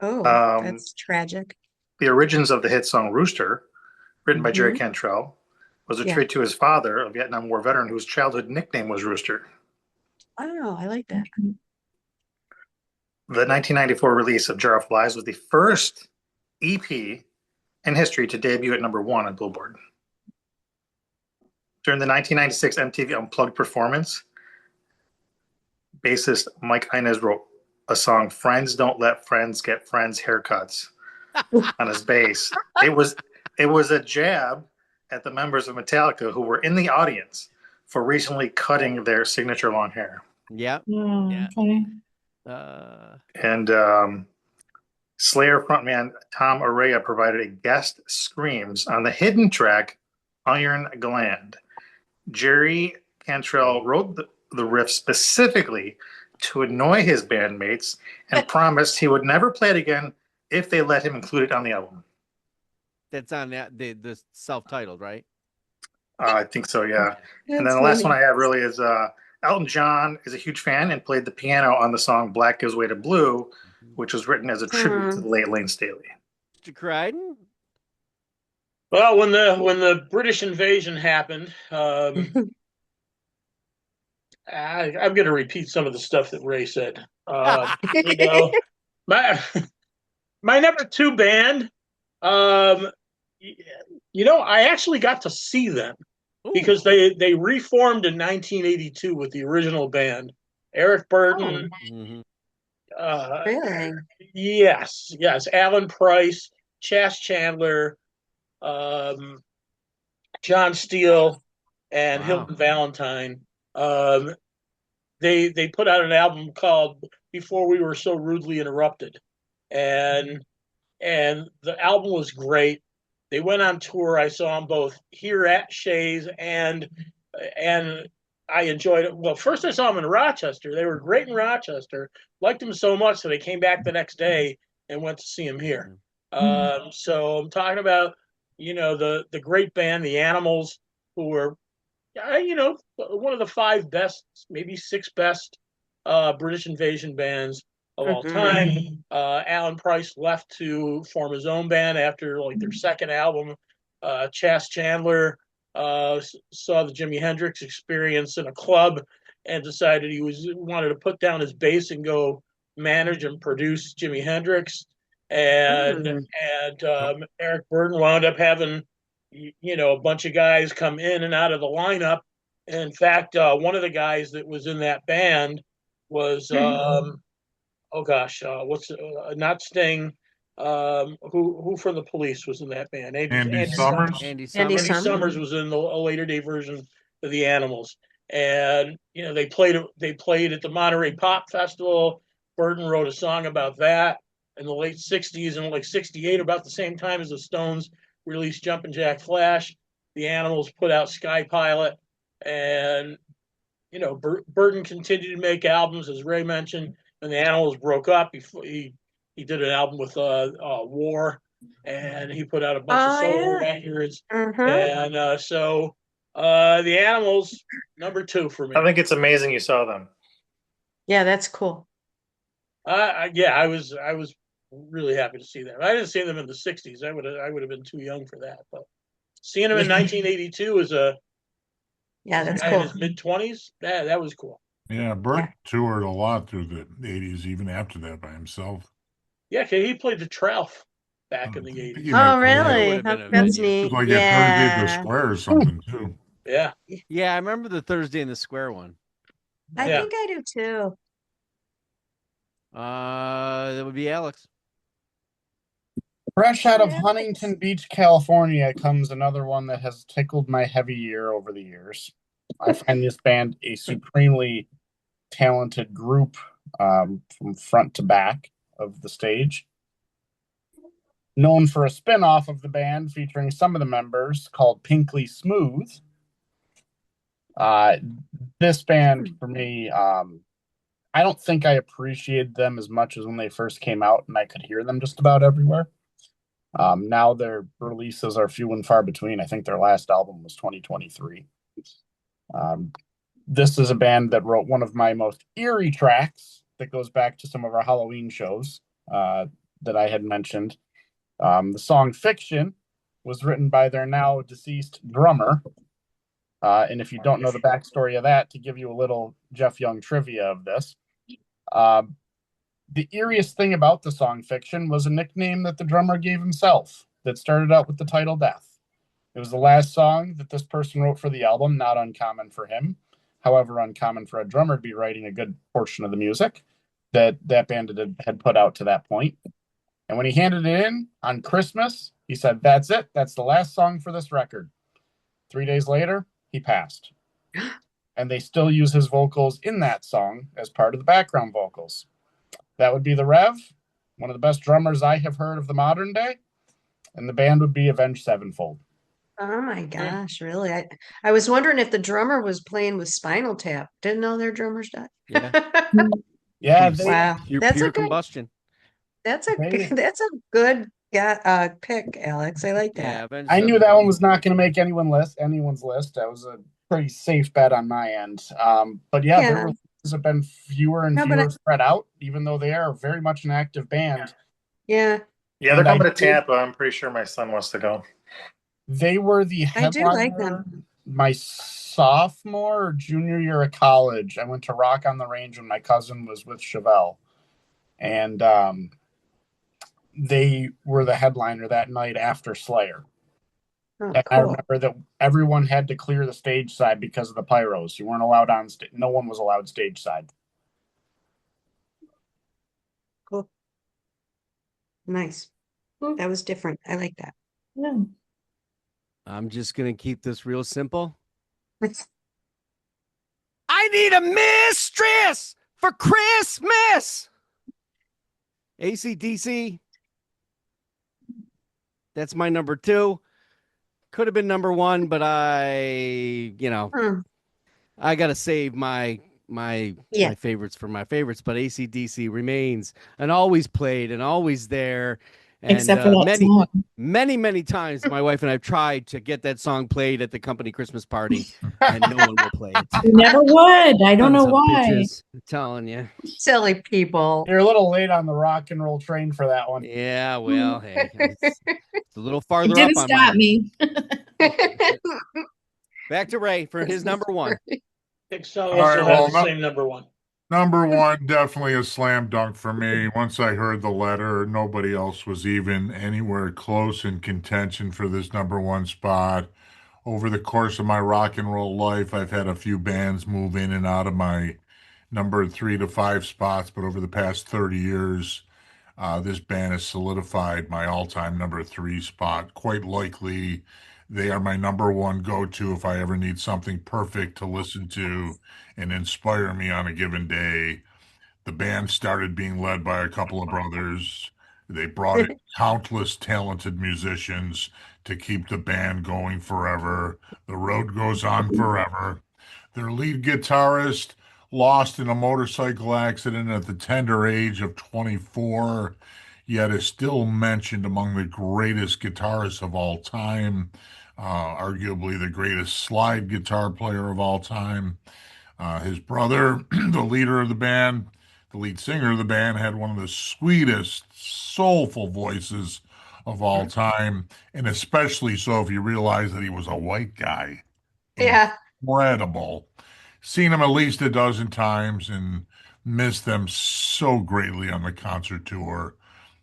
Oh, Um, that's tragic. The origins of the hit song Rooster, written by Jerry Mhm. Cantrell, was a Yeah. tribute to his father, a Vietnam War veteran whose childhood nickname was Rooster. Oh, I like that. The 1994 release of Jar of Flies was the first EP in history to debut at number one on Billboard. During the 1996 MTV Unplugged performance, bassist Mike Inez wrote a song, Friends Don't Let Friends Get Friends Haircuts, on his bass. It was a jab at the members of Metallica who were in the audience for recently cutting their signature long hair. Yeah. Yeah. Yeah. Okay. And Slayer frontman Tom Araya provided a guest screams on the hidden track Iron Gland. Jerry Cantrell wrote the riff specifically to annoy his bandmates and promised he would never play it again if they let him include it on the album. That's on the self-titled, right? I think so, yeah. That's And then the last funny. one I have really is Elton John is a huge fan and played the piano on the song Black Gives Way to Blue, which was written as a tribute to the late Lane Staley. Mr. Crichton? Well, when the British invasion happened, I'm going to repeat some of the stuff that Ray said. You know, my number 2 band, you know, I actually got to see them because they reformed in 1982 with the original band. Eric Burden. Really? Yes. Alan Price, Chas Chandler, John Steele, and Hilton Valentine. They put out an album called Before We Were So Rudely Interrupted. And the album was great. They went on tour. I saw them both here at Shays and I enjoyed it. Well, first I saw them in Rochester. They were great in Rochester. Liked them so much that I came back the next day and went to see them here. So I'm talking about, you know, the great band, the Animals, who were, you know, one of the 5 best, maybe 6 best British invasion bands of all time. Alan Price left to form his own band after like their second album. Chas Chandler saw the Jimi Hendrix Experience in a club and decided he wanted to put down his bass and go manage and produce Jimi Hendrix. And Eric Burden wound up having, you know, a bunch of guys come in and out of the lineup. In fact, one of the guys that was in that band was not Sting. Who from the Police was in that band? Andy Summers. Andy Andy Summers. Summers was in a later day version of the Animals, and you know they played at the Monterey Pop Festival. Burden wrote a song about that in the late '60s, and like '68, about the same time as the Stones released Jumpin' Jack Flash. The Animals put out Sky Pilot, and you know Burden continued to make albums, as Ray mentioned. And the Animals broke up. He did an album with War, and he put out a bunch of solo records. And so the Animals, number 2 for me. I think it's amazing you saw them. Yeah, that's cool. Yeah, I was really happy to see them. I didn't see them in the '60s. I would have been too young for that. But seeing them in 1982 as that's guy cool. in his mid-20s, that was cool. Yeah, Bert toured a lot through the 80s, even after that by himself. Yeah, he played the Trough back in the 80s. Oh, really? That's It neat. was like at Thursday at the Square or something, too. Yeah. Yeah, I remember the Thursday in the Square one. I think I do too. That would be Alex. Fresh out of Huntington Beach, California, comes another one that has tickled my heavy ear over the years. I find this band a supremely talented group from front to back of the stage. Known for a spin-off of the band featuring some of the members called Pinkly Smooth. This band, for me, I don't think I appreciated them as much as when they first came out and I could hear them just about everywhere. Now their releases are few and far between. I think their last album was 2023. This is a band that wrote one of my most eerie tracks that goes back to some of our Halloween shows that I had mentioned. The song Fiction was written by their now deceased drummer. And if you don't know the backstory of that, to give you a little Jeff Young trivia of this, the eeriest thing about the song Fiction was a nickname that the drummer gave himself that started out with the title Death. It was the last song that this person wrote for the album, not uncommon for him. However, uncommon for a drummer to be writing a good portion of the music that band had put out to that point. And when he handed it in on Christmas, he said, "That's it. That's the last song for this record." 3 days later, he passed. And they still use his vocals in that song as part of the background vocals. That would be the Rev, one of the best drummers I have heard of the modern day. And the band would be Avenged Sevenfold. Oh my gosh, really? I was wondering if the drummer was playing with Spinal Tap. Didn't know their drummers died. Yeah. Yeah, Wow. That's pure a good combustion. that's a They- that's a good pick, Alex. I like Yeah, that. Avenged I knew that Sevenfold. one was not going to make anyone's list. That was a pretty safe bet on my end. But yeah, Yeah. their releases have been fewer and No, but fewer spread out, even though they are very much an active band. Yeah. Yeah, they're And I coming to did- Tampa. I'm pretty sure my son wants to go. They were the I do like headliner my sophomore or junior year of college. I went to Rock on the Range when my cousin was with Chevelle. And they were the headliner that night after Slayer. Oh, And I cool. remember that everyone had to clear the stage side because of the pyros. You weren't allowed on stage. No one was allowed stage side. Cool. Nice. Cool. That was different. I like that. Yeah. I'm just gonna keep this real simple. I need a mistress for Christmas. ACDC. That's my number 2. Could have been number 1, but I gotta save my Yeah. favorites for my favorites. But ACDC remains and always played and always there. And Except for that song. many times, my wife and I have tried to get that song played at the company Christmas party, and no one will play it. You never would. I don't know Sons of why. bitches, I'm telling you. Silly people. You're a little late on the rock and roll train for that one. Yeah, well, hey, it's a little It farther up didn't on stop mine. me. Back to Ray for his number 1. I think so. All right, Also well, has the no- same number 1. Number 1, definitely a slam dunk for me. Once I heard the letter, nobody else was even anywhere close in contention for this number 1 spot. Over the course of my rock and roll life, I've had a few bands move in and out of my number 3 to 5 spots, but over the past 30 years, this band has solidified my all-time number 3 spot. Quite likely, they are my number 1 go-to if I ever need something perfect to listen to and inspire me on a given day. The band started being led by a couple of brothers. They brought in countless talented musicians to keep the band going forever. The road goes on forever. Their lead guitarist lost in a motorcycle accident at the tender age of 24, yet is still mentioned among the greatest guitarists of all time, arguably the greatest slide guitar player of all time. His brother, the leader of the band, the lead singer of the band, had one of the sweetest, soulful voices of all time, and especially so if you realize that he was a white guy. Yeah. Incredible. Seen him at least a dozen times and missed them so greatly on the concert tour.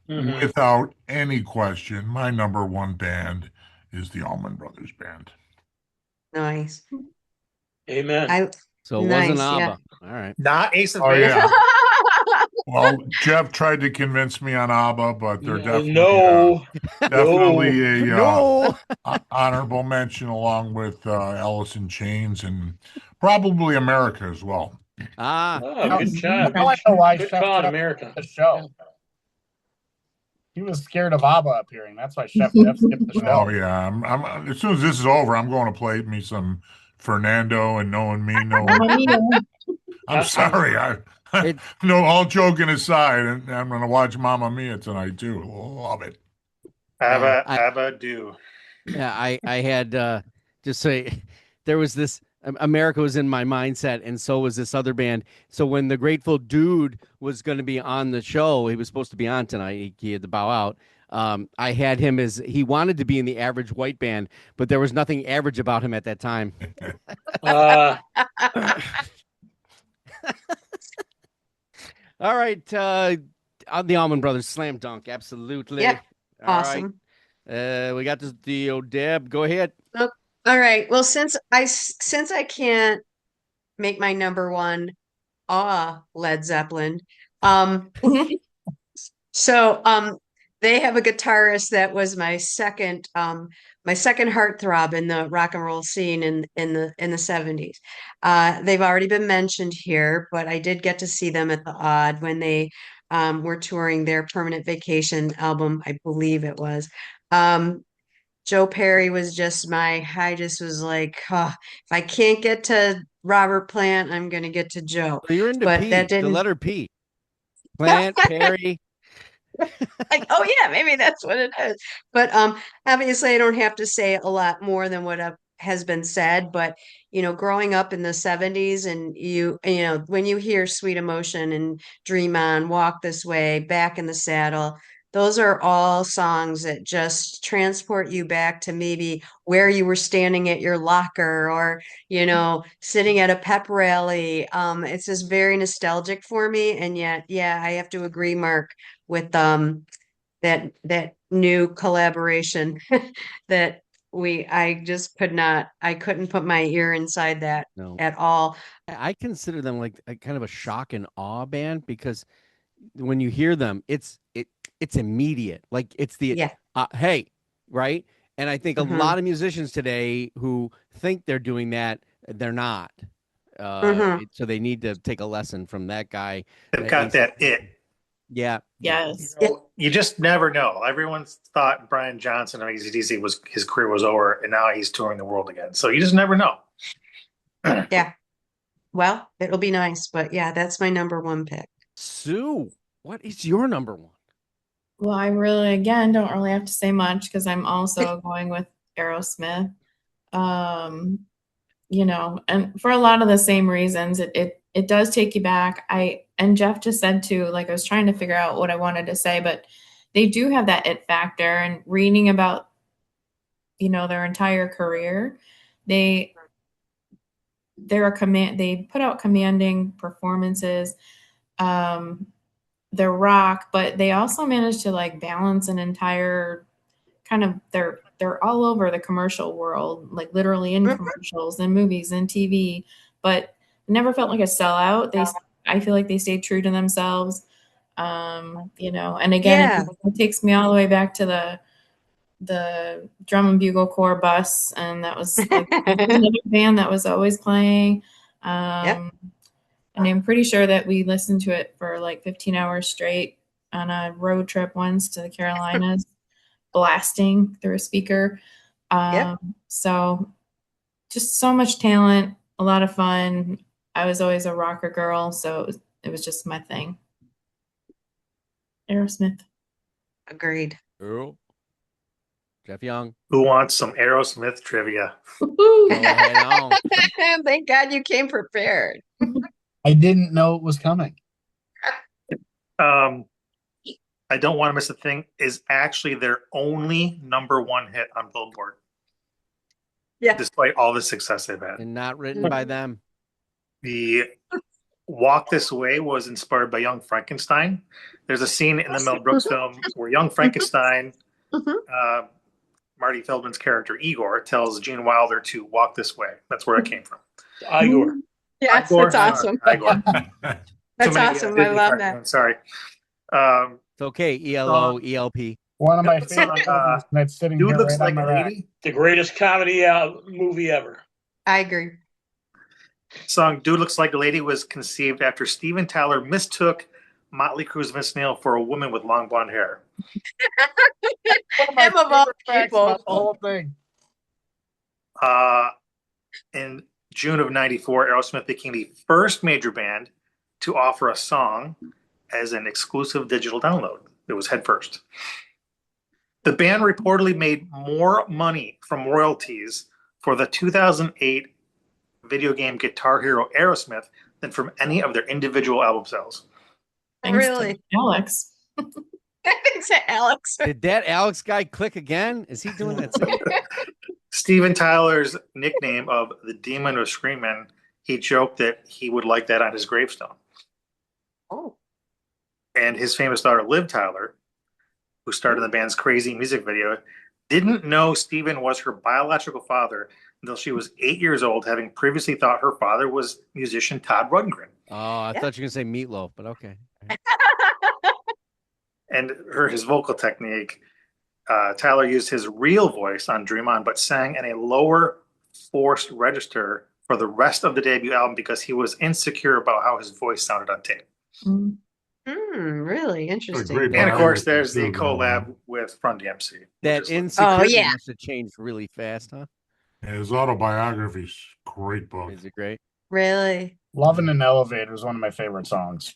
Mhm. Without any question, my number 1 band is the Allman Brothers Band. Nice. Amen. So it wasn't Nice, yeah. ABBA. All right. Not Ace of Oh, Base. yeah. Well, Jeff tried to convince me on ABBA, but they're definitely No. definitely a No. honorable mention along with Alice in Chains and probably America as well. Ah, Oh, good job. Now I know why Good Chef call on Jeff America. the show. He was scared of ABBA appearing. That's why Chef Jeff skipped the Oh show. yeah, I'm as soon as this is over, I'm going to play me some Fernando and Knowing Me, Knowing. Mamma mia. I'm sorry, It- no. All joking aside, and I'm going to watch Mamma Mia tonight too. Love it. Abba do. yeah, I had just say there was this America was in my mindset, and so was this other band. So when the Grateful Dude was going to be on the show, he was supposed to be on tonight. He had to bow out. I had him as he wanted to be in the Average White Band, but there was nothing average about him at that time. All right, the Allman Brothers, slam dunk, absolutely. Yeah, All awesome. right. We got the Deb. Go ahead. All right. Well, since I can't make my number 1 Led Zeppelin, so they have a guitarist that was my second my second heartthrob in the rock and roll scene in the 70s. They've already been mentioned here, but I did get to see them at the Odd when they were touring their Permanent Vacation album, I believe it was. Joe Perry was just I just was like, if I can't get to Robert Plant, I'm going to get to Joe. So you're into But P, that the didn't. letter P. Plant, Perry. Like, oh yeah, maybe that's what it is. But obviously I don't have to say a lot more than what has been said. But growing up in the 70s, and when you hear Sweet Emotion and Dream On, Walk This Way, Back in the Saddle, those are all songs that just transport you back to maybe where you were standing at your locker, or sitting at a pep rally. It's just very nostalgic for me. And yet, yeah, I have to agree, Mark, with that new collaboration that I couldn't put my ear inside that No, at all. I consider them like a kind of a shock and awe band, because when you hear them, it's immediate. Like it's the Yeah. hey, right? And I think a Mhm. lot of musicians today who think they're doing that, they're not. Mhm. So they need to take a lesson from that guy. They've got that it. Yeah. Yes. You just never know. Everyone's thought Brian Johnson of ACDC his career was over, and now he's touring the world again. So you just never know. Yeah. Well, it'll be nice, but yeah, that's my number one pick. Sue, what is your number one? Well, I really, again, don't really have to say much because I'm also going with Aerosmith. And for a lot of the same reasons, it does take you back. And Jeff just said too, like I was trying to figure out what I wanted to say, but they do have that it factor. And reading about, their entire career, they put out commanding performances. They're rock, but they also managed to like balance an entire kind of they're all over the commercial world, like literally in commercials and movies and TV, but never felt like a sellout. I feel like they stayed true to themselves. And again, Yeah. it takes me all the way back to the drum and bugle corps bus, and that was like another band that was always playing. Yep. And I'm pretty sure that we listened to it for like 15 hours straight on a road trip once to the Carolinas, blasting through a speaker. Yep. So just so much talent, a lot of fun. I was always a rocker girl, so it was just my thing. Aerosmith. Agreed. Earl, Jeff Young. Who wants some Aerosmith trivia? Go ahead on. Thank God you came prepared. I didn't know it was coming. I Don't Want to Miss a Thing is actually their only number one hit on Billboard. Yeah. Despite all the success they've had. And not written by them. The Walk This Way was inspired by Young Frankenstein. There's a scene in the Mel Brooks film where Young Frankenstein, Marty Feldman's character Igor, tells Gene Wilder to walk this way. That's where it came from. Igor. Yes, Igor? that's awesome. Igor. That's awesome. I love that. Sorry. It's okay. ELO, ELP. One of my Dude favorite movies that's sitting Dude here Looks right Like on a my rack. Lady. The greatest comedy movie ever. I agree. Song Dude Looks Like a Lady was conceived after Steven Tyler mistook Motley Crue's Vince Neil for a woman with long blonde hair. One of my Him of all favorite facts people. about the whole thing. In June of '94, Aerosmith became the first major band to offer a song as an exclusive digital download. It was head first. The band reportedly made more money from royalties for the 2008 video game Guitar Hero Aerosmith than from any of their individual album sales. Thanks Really? to Alex. Thanks to Alex. Did that Alex guy click again? Is he doing that same? Steven Tyler's nickname of the Demon of Screamin', he joked that he would like that on his gravestone. Oh. And his famous daughter, Liv Tyler, who starred in the band's Crazy music video, didn't know Steven was her biological father until she was 8 years old, having previously thought her father was musician Todd Rundgren. Oh, I thought you were going to say Meatloaf, but okay. And his vocal technique, Tyler used his real voice on Dream On, but sang in a lower forced register for the rest of the debut album because he was insecure about how his voice sounded on tape. Mm. Really interesting. great And of course, biography, there's the too, going on. collab with Run DMC. That which is insecurity yeah. must have changed really fast, huh? His autobiography's great book. Is it great? Really? Loving an Elevator is one of my favorite songs.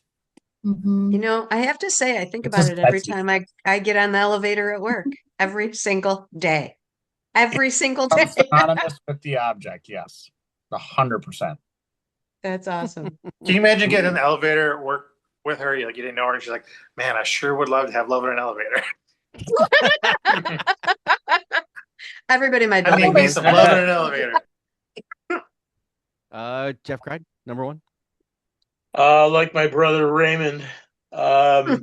Mhm. You know, I have to say, I think It's about just it every catchy. time I get on the elevator at work. Every single day. Every single I'm day. synonymous with the object, yes. 100%. That's awesome. Can you imagine getting in the elevator, work with her, you didn't know her, and she's like, man, I sure would love to have love in an elevator. Everybody in my I building think me knows some that. love in an elevator. Jeff Cried, number one. Like my brother Raymond, the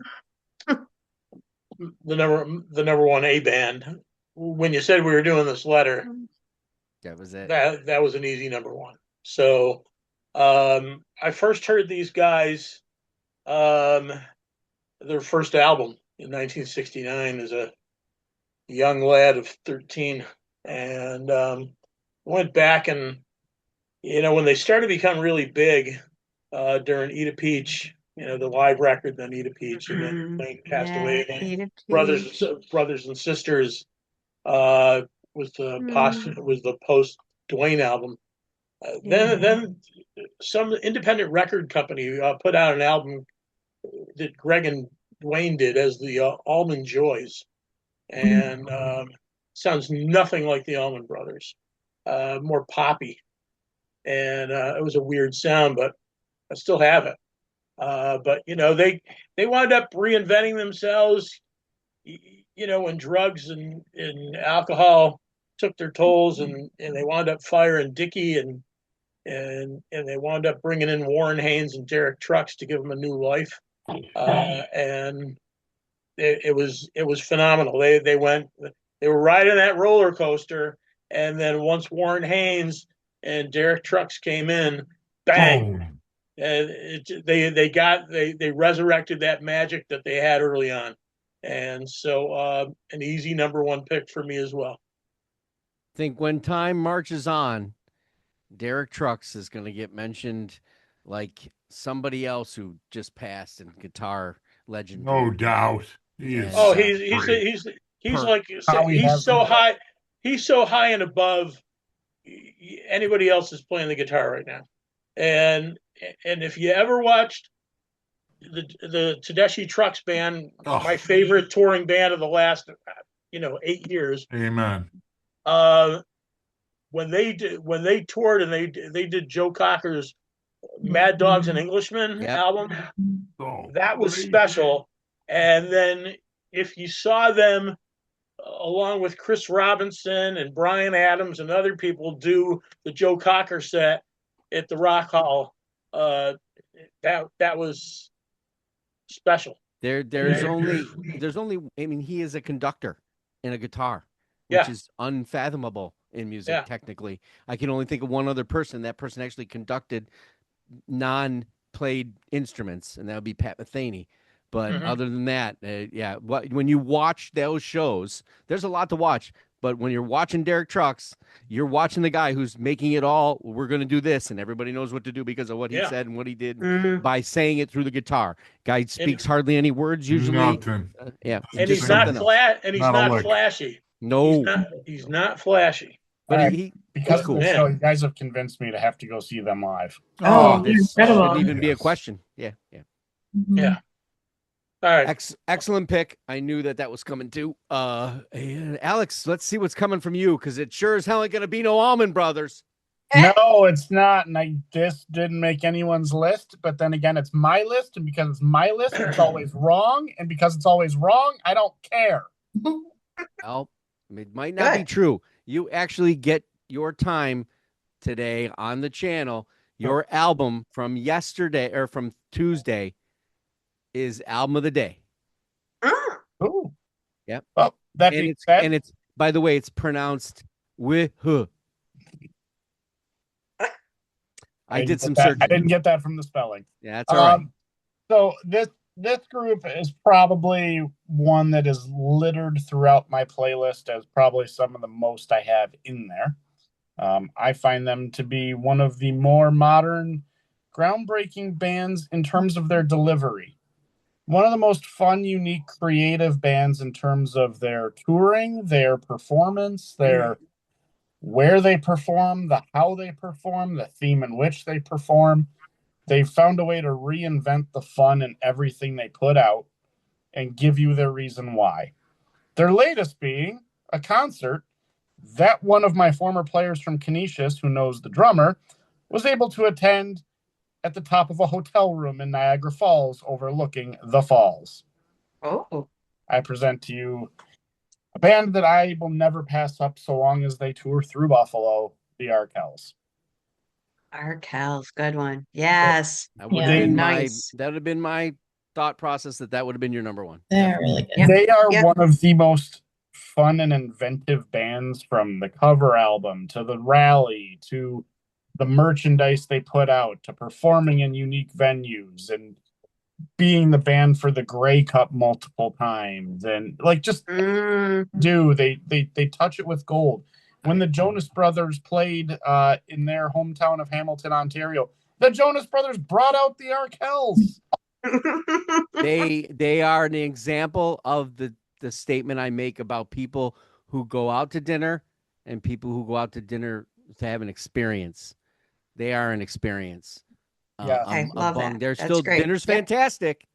number one A band. When you said we were doing this letter, That was it. that was an easy number one. So I first heard these guys, their first album in 1969 as a young lad of 13, and went back and when they started to become really big during Eat a Peach, the live record, then Eat a Peach, and then Wayne passed away. Eat a Brothers and Sisters was the post Dwayne album. Then some independent record company put out an album that Greg and Dwayne did as the Allman Joys, and sounds nothing like the Allman Brothers. More poppy, and it was a weird sound, but I still have it. But they wound up reinventing themselves. When drugs and alcohol took their tolls, and they wound up firing Dickie, and they wound up bringing in Warren Haynes and Derek Trucks to give them a new life. And it was phenomenal. They were riding that roller coaster, and then once Warren Haynes and Derek Trucks came in, bang. Boom. They resurrected that magic that they had early on, and so an easy number one pick for me as well. I think when time marches on, Derek Trucks is going to get mentioned like somebody else who just passed in guitar legend. No doubt. He is Oh, great. he's like Howie he's has so been. high. He's so high and above anybody else is playing the guitar right now. And if you ever watched the Tedeschi Trucks band, my favorite touring band of the last 8 years. Amen. When they toured and they did Joe Cocker's Mad Dogs and Englishmen album, that was special. And then if you saw them along with Chris Robinson and Brian Adams and other people do the Joe Cocker set at the Rock Hall, that was special. There's only I mean, he is a conductor and a guitar, which is unfathomable in music. Technically, I can only think of one other person. That person actually conducted non-played instruments, and that would be Pat Metheny. But other than that, when you watch those shows, there's a lot to watch. But when you're watching Derek Trucks, you're watching the guy who's making it all. We're going to do this, and everybody knows what to do because of what he said and what he did by saying it through the guitar. Guy speaks hardly any words usually. Nothing. And he's not flat, and he's not flashy. No, he's not flashy. But because cool. of the show, you guys have convinced me to have to go see them live. This incredible. shouldn't even be a question. Yeah. Yeah. All right. Excellent pick. I knew that was coming too. Alex, let's see what's coming from you, because it sure as hell ain't gonna be no Allman Brothers. No, it's not. And this didn't make anyone's list, but then again, it's my list, and because it's my list, it's always wrong. And because it's always wrong, I don't care. Well, it might not be true. You actually get your time today on the channel. Your album from yesterday or from Tuesday is album of the day. Ooh. Yep. Well, that being said, and it's by the way, it's pronounced with I did some searching. I didn't get that from the spelling. Yeah, that's all right. So this This group is probably one that is littered throughout my playlist as probably some of the most I have in there. I find them to be one of the more modern, groundbreaking bands in terms of their delivery. One of the most fun, unique, creative bands in terms of their touring, their performance, their where they perform, the how they perform, the theme in which they perform. They've found a way to reinvent the fun in everything they put out and give you their reason why. Their latest being a concert that one of my former players from Canisius, who knows the drummer, was able to attend at the top of a hotel room in Niagara Falls overlooking the falls. Oh, I present to you a band that I will never pass up so long as they tour through Buffalo, the Arkells. Arkells, good one. Yes. That would Yeah. have been Nice. that would have been my thought process that would have been your number one. They're really good. Yep. They are Yep. one of the most fun and inventive bands, from the cover album to the rally to the merchandise they put out to performing in unique venues and being the band for the Grey Cup multiple times, and like just they touch it with gold. When the Jonas Brothers played in their hometown of Hamilton, Ontario, the Jonas Brothers brought out the Arkells. They are an example of the statement I make about people who go out to dinner and people who go out to dinner to have an experience. They are an experience. Yeah. I love that. There's That's still great. dinner's Yep. fantastic,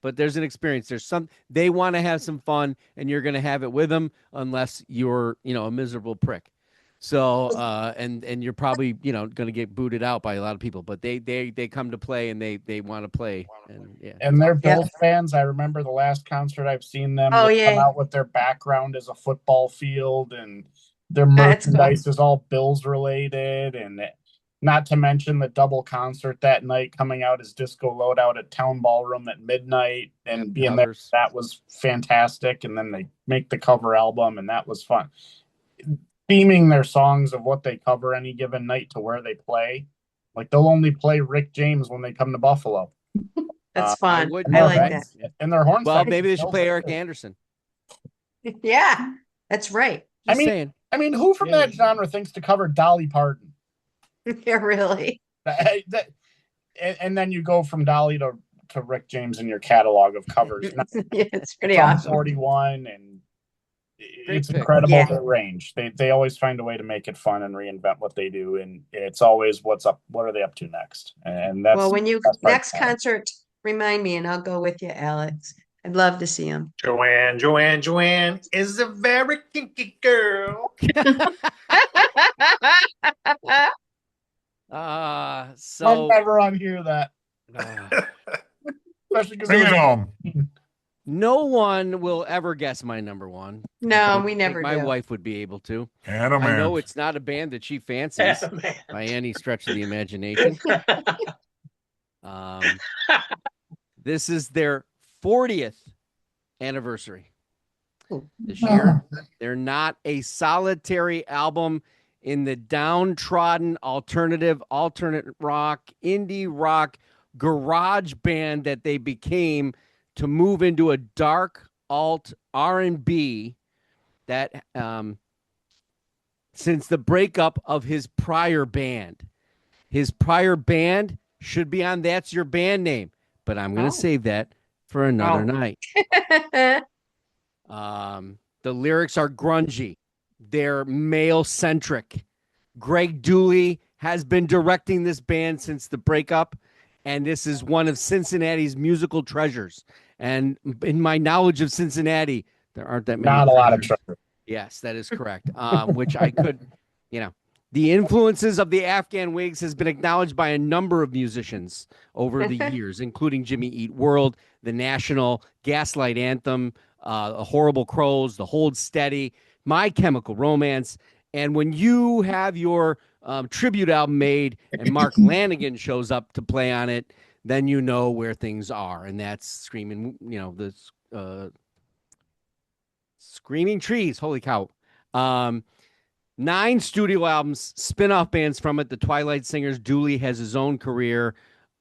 but there's an experience. There's some they want to have some fun, and you're going to have it with them, unless you're a miserable prick. So and you're probably going to get booted out by a lot of people. But they come to play, and they want to play, and yeah. And they're Bills fans. I remember the last concert I've seen them. Oh, they come yeah. out with their background as a football field, and their That's cool. merchandise is all Bills related, and not to mention the double concert that night, coming out as Disco Loadout at Town Ballroom at midnight, and being covers. there. That was fantastic. And then they make the cover album, and that was fun. Theming their songs of what they cover any given night to where they play. Like, they'll only play Rick James when they come to Buffalo. That's fun. would- I like that. And their horn Well, section maybe they should kills play it. Eric Anderson. Yeah, that's right. Just I mean- saying. I mean, who from that genre thinks to cover Dolly Parton? Yeah, really. And then you go from Dolly to Rick James in your catalog of covers. Yeah, it's pretty From awesome. 41, and it's pick. incredible, Yeah. their range. They always find a way to make it fun and reinvent what they do, and it's always what's up, what are they up to next? And that's Well, when you that's part next of it. concert, remind me and I'll go with you, Alex. I'd love to see him. Joanne is a very kinky girl. So I'll never unhear that, uh, especially because Bring it home. no one will ever guess my number one. I No, don't we think never my do. wife would be able to. Adam I know Ant. it's not a band that she fancies Man. by any stretch of the imagination. This is their 40th anniversary this year. They're not a solitary album in the downtrodden alternate rock, indie rock, garage band that they became to move into a dark alt R&B that since the breakup of his prior band. His prior band should be on That's Your Band Name, but I'm going to save that for another night. The lyrics are grungy. They're male-centric. Greg Dooley has been directing this band since the breakup, and this is one of Cincinnati's musical treasures. And in my knowledge of Cincinnati, there aren't that many. not a lot of treasures. treasure. Yes, that is correct. Which I could, the influences of the Afghan Wigs has been acknowledged by a number of musicians over the years, including Jimmy Eat World, The National, Gaslight Anthem, Horrible Crows, The Hold Steady, My Chemical Romance. And when you have your tribute album made and Mark Lanigan shows up to play on it, then you know where things are. And that's Screaming, the Screaming Trees. Holy cow. 9 studio albums, spin-off bands from it. The Twilight Singers. Dooley has his own career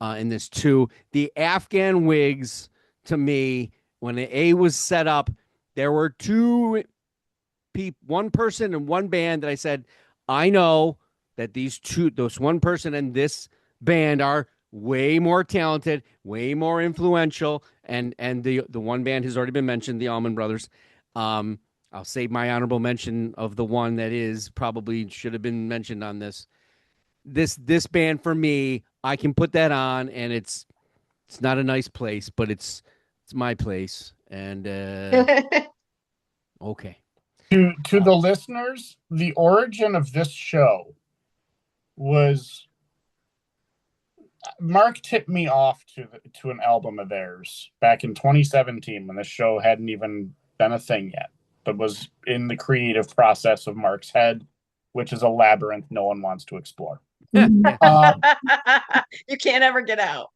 in this too. The Afghan Wigs to me when the A was set up. There were one person and one band that I said, I know that those one person and this band are way more talented, way more influential, and the one band has already been mentioned, the Allman Brothers. I'll save my honorable mention of the one that is probably should have been mentioned on this. This band for me, I can put that on, and it's not a nice place, but it's my place, and okay. To the listeners, the origin of this show was Mark tipped me off to an album of theirs back in 2017 when the show hadn't even been a thing yet, but was in the creative process of Mark's head, which is a labyrinth no one wants to explore. You can't ever get out.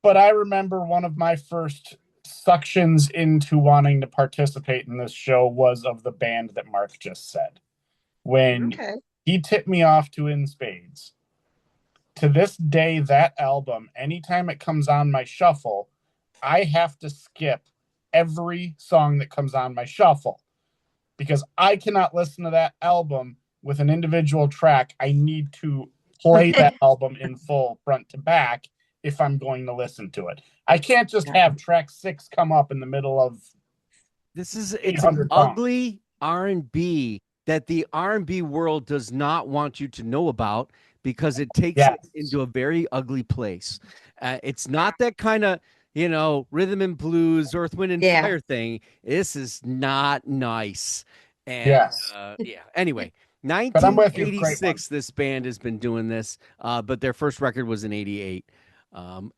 But I remember one of my first suctions into wanting to participate in this show was of the band that Mark just said. When he tipped me off to In Spades. To this day, that album, anytime it comes on my shuffle, I have to skip every song that comes on my shuffle because I cannot listen to that album with an individual track. I need to play that album in full front to back if I'm going to listen to it. I can't just have track 6 come up in the middle of it's ugly R&B that the R&B world does not want you to know about because it takes it into a very ugly place. It's not that kind of, rhythm and blues, Earth, Wind, and Fire thing. This is not nice. And anyway, 1986, this band has been doing this, but their first record was in 88,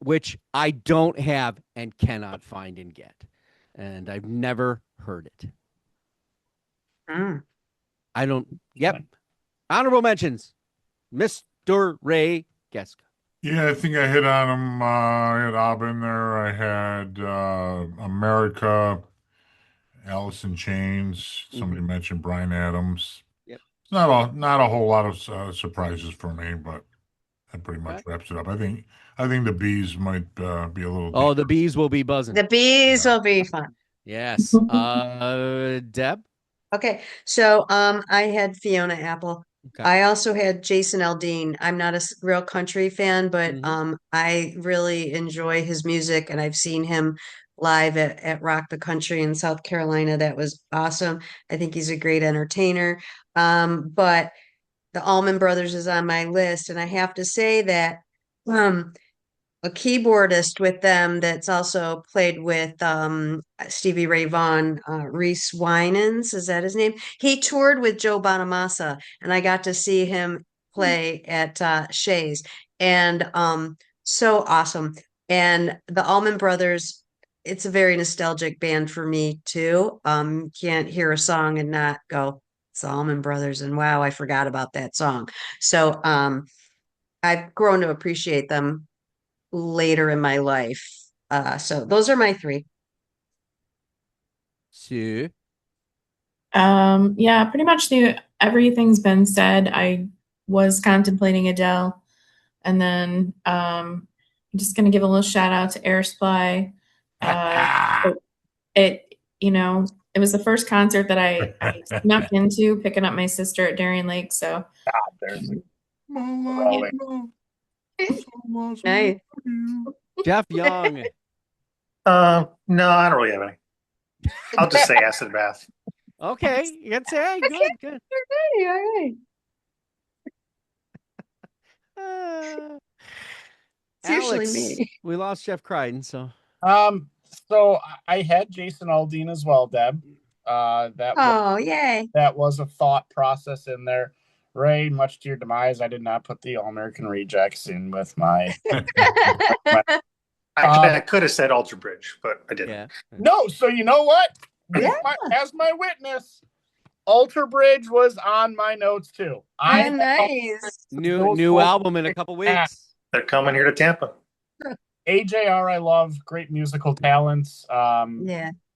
which I don't have and cannot find and get. And I've never heard it. I don't. Yep. Honorable mentions. Mr. Ray Geska. Yeah, I think I hit on them. I had ABBA in there. I had America, Alice in Chains. Somebody mentioned Bryan Adams. Yep. Not a whole lot of surprises for me, but that pretty much wraps it up. I think the bees might be a little. Oh, the bees will be buzzing. The bees will be fun. Yes. Deb. Okay, so I had Fiona Apple. Okay. I also had Jason Aldean. I'm not a real country fan, but I really enjoy his music, and I've seen him live at Rock the Country in South Carolina. That was awesome. I think he's a great entertainer. But the Allman Brothers is on my list, and I have to say that a keyboardist with them that's also played with Stevie Ray Vaughan, Reese Winans, is that his name? He toured with Joe Bonamassa, and I got to see him play at Shea's, and so awesome. And the Allman Brothers, it's a very nostalgic band for me too. Can't hear a song and not go, it's the Allman Brothers, and wow, I forgot about that song. So I've grown to appreciate them later in my life. So those are my 3. Sue. Yeah, pretty much everything's been said. I was contemplating Adele, and then I'm just gonna give a little shout out to Air Supply. It was the first concert that I snuck into, picking up my sister at Darien Lake. So Nice. Jeff Young. No, I don't really have any. I'll just say acid bath. Okay, you can say good. All right. It's usually Alex, me. we lost Jeff Crichton, so. So I had Jason Aldean as well, Deb. Yay. That was a thought process in there. Ray, much to your demise, I did not put the All-American Rejects in with my. I could have said Alter Bridge, but I didn't. Yeah. No, so you know what? As my witness, Alter Bridge was on my notes too. Nice. New album in a couple weeks. They're coming here to Tampa. AJR, I love, great musical talents.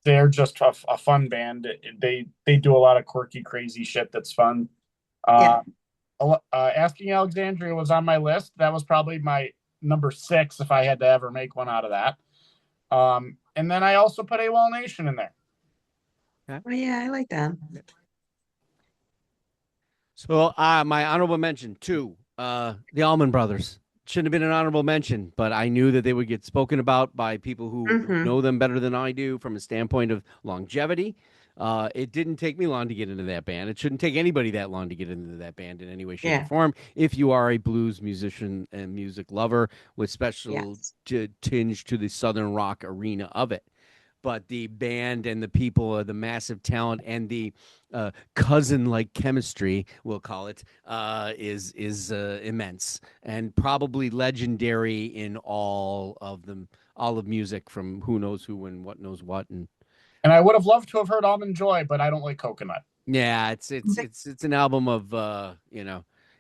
They're just a fun band. They do a lot of quirky, crazy shit that's fun. Asking Alexandria was on my list. That was probably my number 6 if I had to ever make one out of that. And then I also put AWOL Nation in there. Oh yeah, I like that. So my honorable mention too, the Allman Brothers. Shouldn't have been an honorable mention, but I knew that they would get spoken about by people who Mhm. know them better than I do from a standpoint of longevity. It didn't take me long to get into that band. It shouldn't take anybody that long to get into that band in any way, shape, or Yeah. form. If you are a blues musician and music lover with special Yes. tinge to the southern rock arena of it, but the band and the people, the massive talent, and the cousin-like chemistry, we'll call it, is immense and probably legendary in all of music, from who knows who and what knows what. And I would have loved to have heard Almond Joy, but I don't like coconut. yeah, it's an album of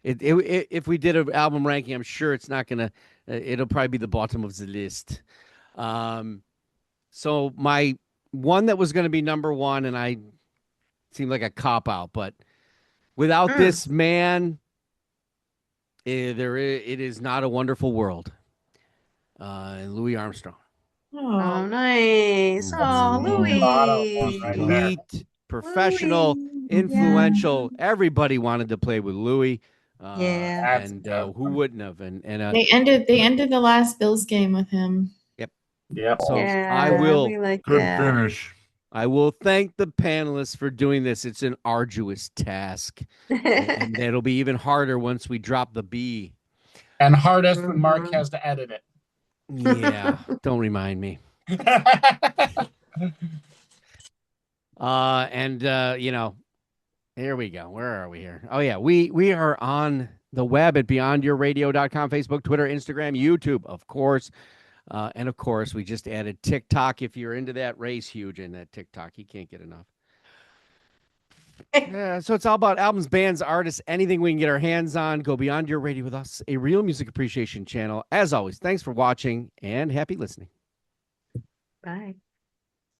if we did an album ranking, I'm sure it's not gonna. It'll probably be the bottom of the list. So my one that was going to be number one, and I seemed like a cop out, but without this man, it is not a wonderful world. Louis Armstrong, Oh, nice. Oh, Louis. Right there. elite, professional, Louis. influential. Everybody wanted to play with Louis. Yeah. And who wouldn't have? And They ended the last Bills game with him. Yep. so Yeah, we like Good that. finish. I will thank the panelists for doing this. It's an arduous task, and it'll be even harder once we drop the B. And hardest when Mark Mhm. has to edit it. Yeah, don't remind me. Here we go. Where are we here? Oh yeah, we are on the web at beyondyourradio.com, Facebook, Twitter, Instagram, YouTube, of course. And of course, we just added TikTok. If you're into that, Ray's huge in that TikTok. He can't get enough. Yeah, so it's all about albums, bands, artists, anything we can get our hands on. Go Beyond Your Radio with us, a real music appreciation channel. As always, thanks for watching and happy listening. Bye.